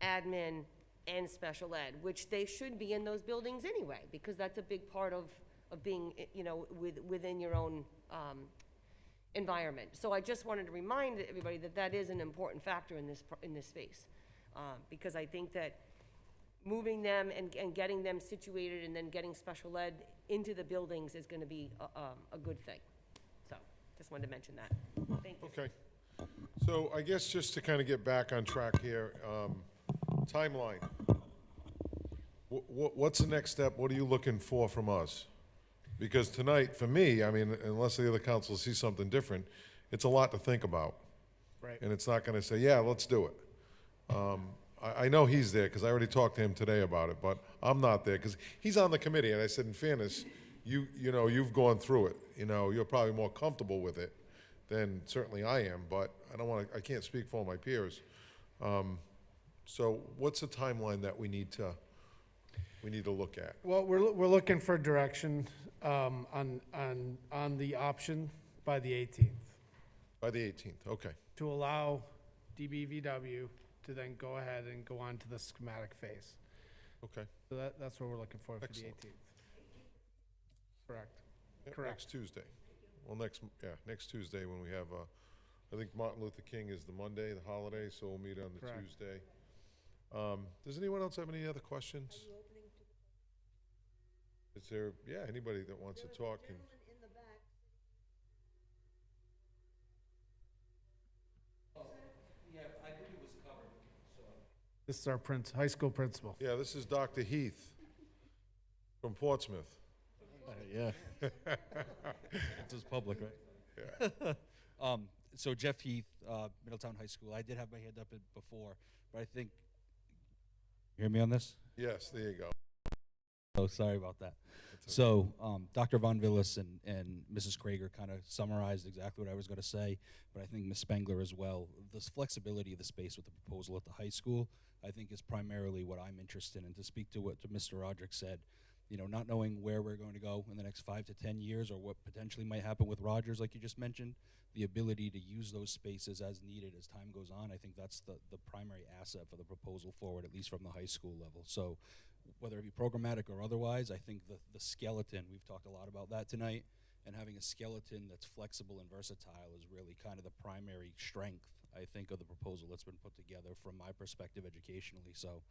admin and special ed, which they should be in those buildings anyway, because that's a big part of being, within your own environment. So I just wanted to remind everybody that that is an important factor in this space, because I think that moving them and getting them situated and then getting special ed into the buildings is going to be a good thing. So just wanted to mention that. Thank you. Okay. So I guess just to kind of get back on track here, timeline. What's the next step? What are you looking for from us? Because tonight, for me, I mean, unless the other council sees something different, it's a lot to think about. Right. And it's not gonna say, yeah, let's do it. I know he's there, because I already talked to him today about it, but I'm not there, because he's on the committee, and I said, in fairness, you've gone through it. You're probably more comfortable with it than certainly I am, but I can't speak for all my peers. So what's the timeline that we need to look at? Well, we're looking for direction on the option by the 18th, By the 18th, okay. to allow DBVW to then go ahead and go on to the schematic phase. Okay. So that's what we're looking for the Excellent. 18th. Correct. Yep, Correct. Next Tuesday. Well, next Tuesday when we have, I think Martin Luther King is the Monday, the holiday, so we'll meet on the Correct. Tuesday. Does anyone else have any other questions? Is there, anybody that wants to talk? Yeah, I think it was covered, so. This is our high school principal. Yeah, this is Dr. Heath from Portsmouth. Yeah. This is public, right? Yeah. So Jeff Heath, Middletown High School. I did have my hand up before, but I think, you hear me on this? Yes, there you go. Oh, sorry about that. So, Dr. Von Villis and Mrs. Krager kind of summarized exactly what I was going to say, but I think Ms. Spengler as well. This flexibility of the space with the proposal at the high school, I think is primarily what I'm interested in. To speak to what Mr. Roderick said, not knowing where we're going to go in the next 5 to 10 years or what potentially might happen with Rogers, like you just mentioned, the ability to use those spaces as needed as time goes on, I think that's the primary asset for the proposal forward, at least from the high school level. So whether it be programmatic or otherwise, I think the skeleton, we've talked a lot about that tonight, and having a skeleton that's flexible and versatile is really kind of the primary strength, I think, of the proposal that's been put together from my perspective educationally. So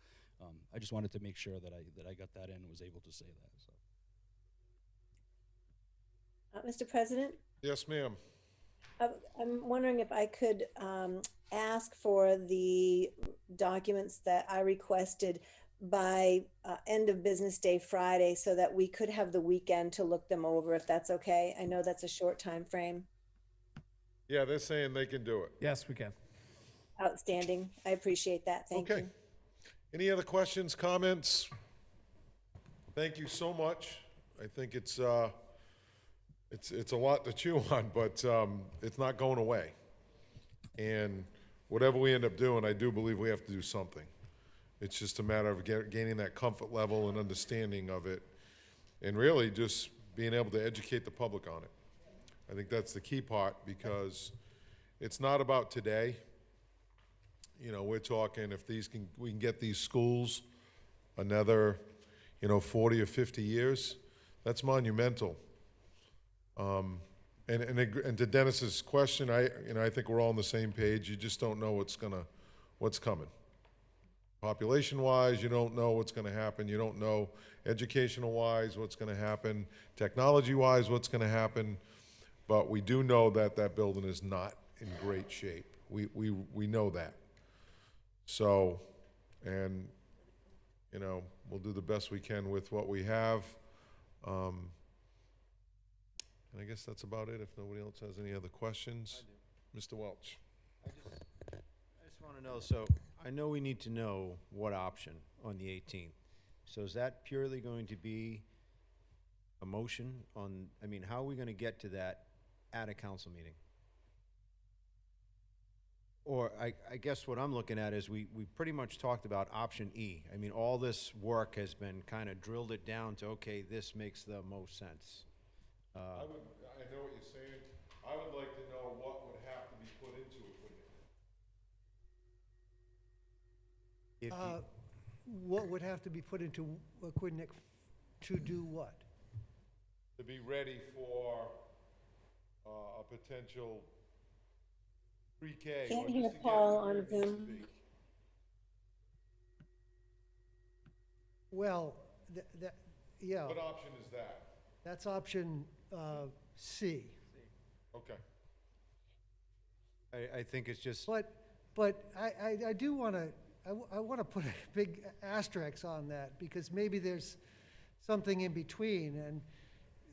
I just wanted to make sure that I got that in and was able to say that. So. Mr. President? Yes, ma'am. I'm wondering if I could ask for the documents that I requested by end of business day Friday so that we could have the weekend to look them over, if that's okay. I know that's a short time frame. Yeah, they're saying they can do it. Yes, we can. Outstanding. I appreciate that. Thank you. Any other questions, comments? Thank you so much. I think it's a lot to chew on, but it's not going away. And whatever we end up doing, I do believe we have to do something. It's just a matter of gaining that comfort level and understanding of it, and really just being able to educate the public on it. I think that's the key part, because it's not about today. We're talking if we can get these schools another, 40 or 50 years, that's monumental. And to Dennis's question, I think we're all on the same page. You just don't know what's coming. Population-wise, you don't know what's gonna happen. You don't know educational-wise what's gonna happen, technology-wise what's gonna happen. But we do know that that building is not in great shape. We know that. So, and, we'll do the best we can with what we have. And I guess that's about it, if nobody else has any other questions. Mr. Welch. I just want to know, so I know we need to know what option on the 18th. So is that purely going to be a motion on, how are we going to get to that at a council meeting? Or I guess what I'm looking at is we pretty much talked about option E. All this work has been kind of drilled it down to, okay, this makes the most sense. I know what you're saying. I would like to know what would have to be put into a Quidnet. What would have to be put into a Quidnet to do what? To be ready for a potential pre-K. Can't hear Paul on Zoom. Well, yeah. What option is that? That's option C. Okay. I think it's just. But I do want to, I want to put a big asterisk on that, because maybe there's something in between,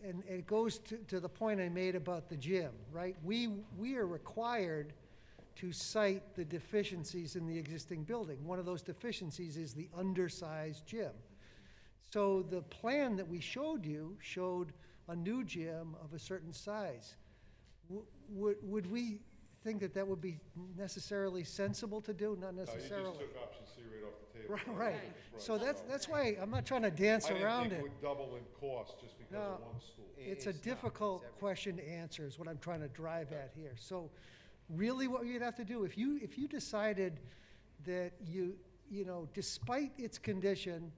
and it goes to the point I made about the gym, right? We are required to cite the deficiencies in the existing building. One of those deficiencies is the undersized gym. So the plan that we showed you showed a new gym of a certain size. Would we think that that would be necessarily sensible to do? Not necessarily. You just took option C right off the table. Right. So that's why I'm not trying to dance around I didn't think it. it would double in cost just because of one school. It's a difficult question to answer is what I'm trying to drive at here. So really what you'd have to do, if you decided that despite its condition,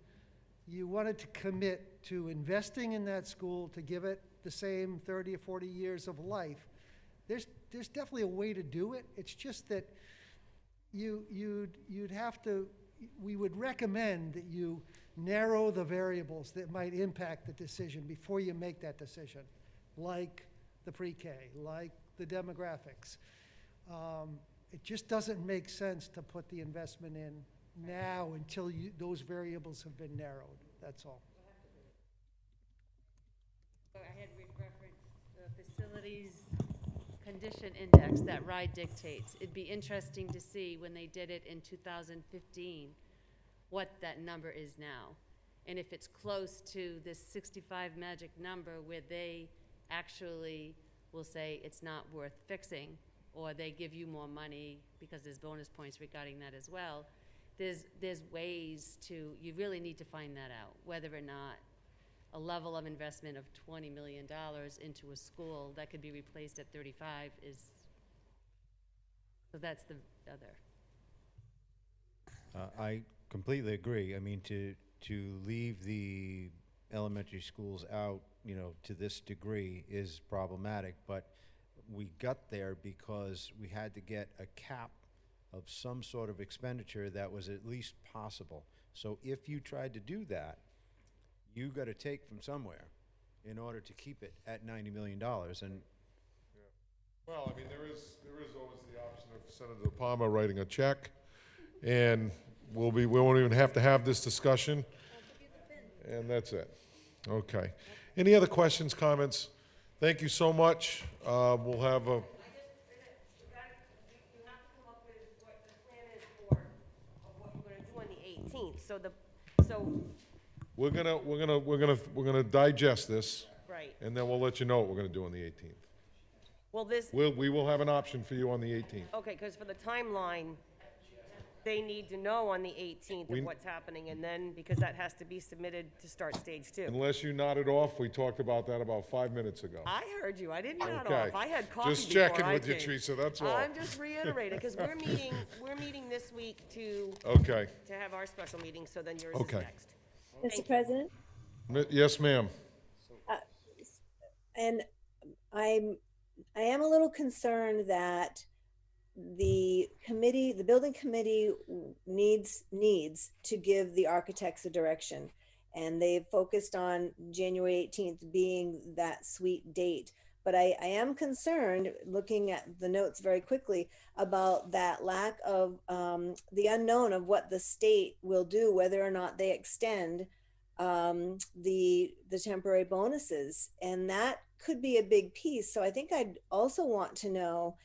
you wanted to commit to investing in that school to give it the same 30 or 40 years of life, there's definitely a way to do it. It's just that you'd have to, we would recommend that you narrow the variables that might impact the decision before you make that decision, like the pre-K, like the demographics. It just doesn't make sense to put the investment in now until those variables have been narrowed, that's all. I had referenced the facilities condition index that RIDE dictates. It'd be interesting to see when they did it in 2015, what that number is now. And if it's close to this 65 magic number where they actually will say it's not worth fixing, or they give you more money because there's bonus points regarding that as well. There's ways to, you really need to find that out, whether or not a level of investment of $20 million into a school that could be replaced at 35 is, so that's the other. I completely agree. To leave the elementary schools out, to this degree is problematic, but we got there because we had to get a cap of some sort of expenditure that was at least possible. So if you tried to do that, you got to take from somewhere in order to keep it at $90 million. And Well, there is always the option of Senator Palmer writing a check, and we won't even have to have this discussion, and that's it. Okay. Any other questions, comments? Thank you so much. We'll have a. You have to come up with what the plan is for, of what you're gonna do on the 18th, so We're gonna digest this. right. And then we'll let you know what we're gonna do on the 18th. Well, We will have an option for you on the 18th. okay, because for the timeline, they need to know on the 18th We- of what's happening, and then, because that has to be submitted to start stage 2. Unless you nodded off, we talked about that about 5 minutes ago. I heard you, I didn't nod Okay. off, I had coffee Just before checking I with you, came. Teresa, that's all. I'm just reiterating, because we're meeting this week to Okay. have our special meeting, so then yours is Okay. next. Mr. President? Yes, ma'am. And I'm I am a little concerned that the committee, the building committee needs to give the architects a direction. And they've focused on January 18th being that sweet date. But I am concerned, looking at the notes very quickly, about that lack of the unknown of what the state will do, whether or not they extend the temporary bonuses. And that could be a big piece. So I think I'd also want to know,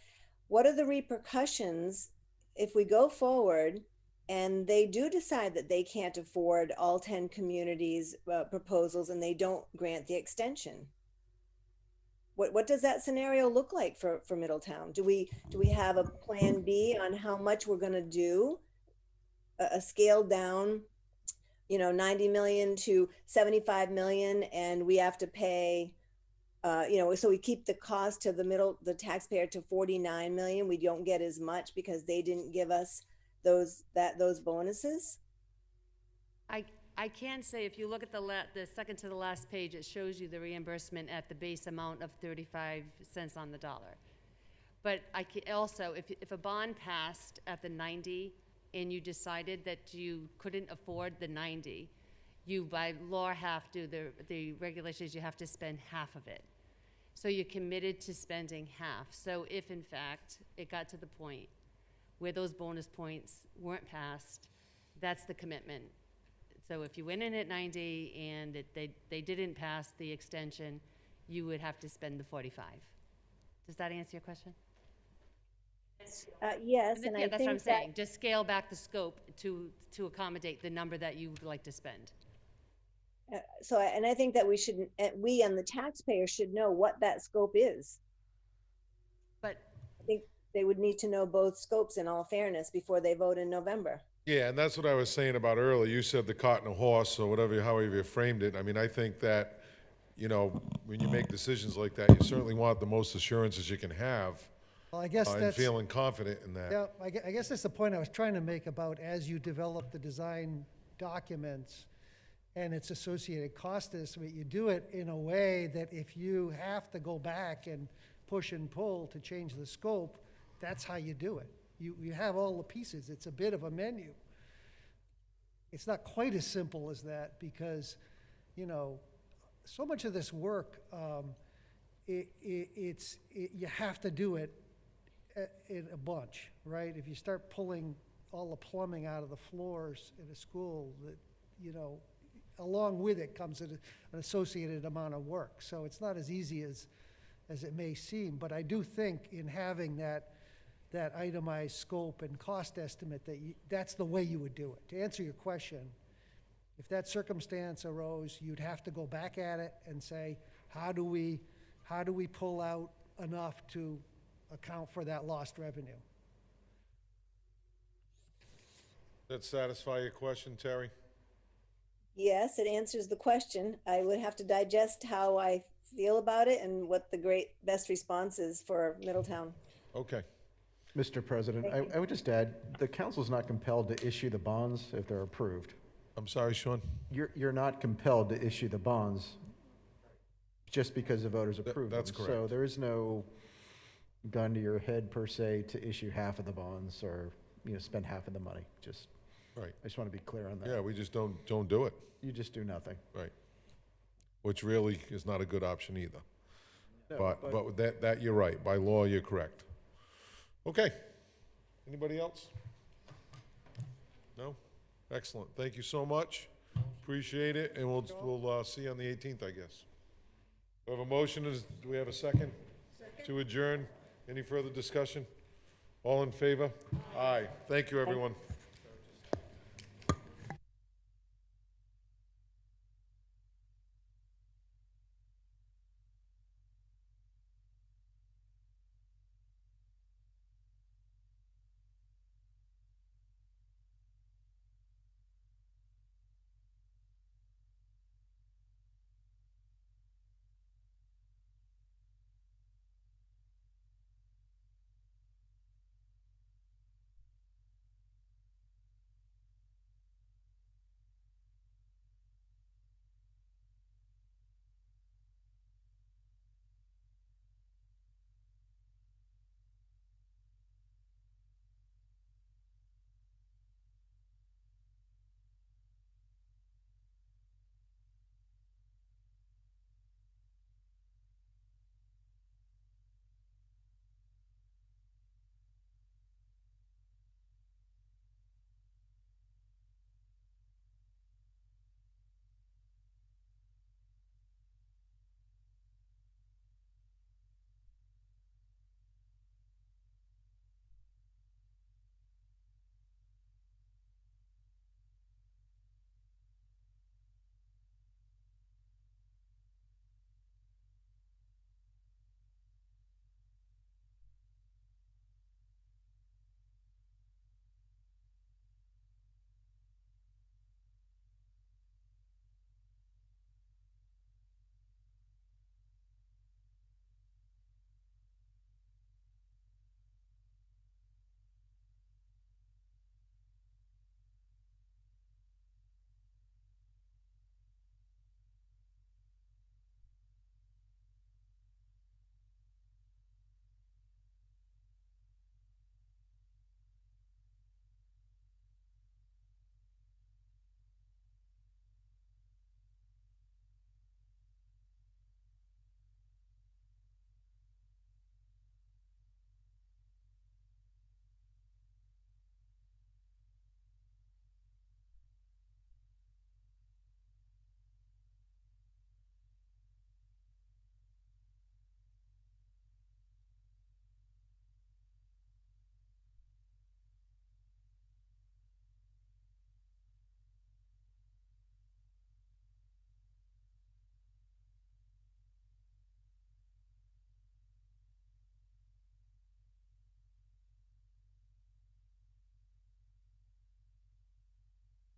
what are the repercussions if we go forward and they do decide that they can't afford all 10 communities' proposals and they don't grant the extension? What does that scenario look like for Middletown? Do we have a plan B on how much we're going to do? A scaled down, 90 million to 75 million, and we have to pay, so we keep the cost to the taxpayer to 49 million. We don't get as much because they didn't give us those bonuses. I can say, if you look at the second to the last page, it shows you the reimbursement at the base amount of 35 cents on the dollar. But I can also, if a bond passed at the 90 and you decided that you couldn't afford the 90, you by law have to, the regulations, you have to spend half of it. So you're committed to spending half. So if in fact it got to the point where those bonus points weren't passed, that's the commitment. So if you went in at 90 and they didn't pass the extension, you would have to spend the 45. Does that answer your question? Yes, and yeah, I that's think what I'm saying. Just scale back the scope to accommodate the number that you would like to spend. And I think that we and the taxpayer should know what that scope is. But I think they would need to know both scopes, in all fairness, before they vote in November. Yeah, and that's what I was saying about earlier. You said the cart and a horse, or whatever, however you framed it. I mean, I think that, when you make decisions like that, you certainly want the most assurances you can have. Well, I guess And that's. feeling confident in that. Yeah, I guess that's the point I was trying to make about, as you develop the design documents and its associated cost estimate, you do it in a way that if you have to go back and push and pull to change the scope, that's how you do it. You have all the pieces. It's a bit of a menu. It's not quite as simple as that because, so much of this work, you have to do it in a bunch, right? If you start pulling all the plumbing out of the floors in a school, that, along with it comes an associated amount of work. So it's not as easy as it may seem, but I do think in having that itemized scope and cost estimate, that's the way you would do it. To answer your question, if that circumstance arose, you'd have to go back at it and say, how do we pull out enough to account for that lost revenue? That satisfy your question, Terry? Yes, it answers the question. I would have to digest how I feel about it and what the best response is for Middletown. Okay. Mr. President, I would just add, the council's not compelled to issue the bonds if they're approved. I'm sorry, Sean? You're not compelled to issue the bonds just because the voters approve them. That's correct. So there is no gun to your head per se to issue half of the bonds or, spend half of the money. Right. I just want to be clear on that. Yeah, we just don't do it. You just do nothing. Right. Which really is not a good option either. No, But that you're right. By law, you're correct. Okay. Anybody else? No? Excellent. Thank you so much. Appreciate it, and we'll see you on the 18th, I guess. We have a motion. Do we have a second? To adjourn. Any further discussion? All in favor? Aye. Thank you, everyone.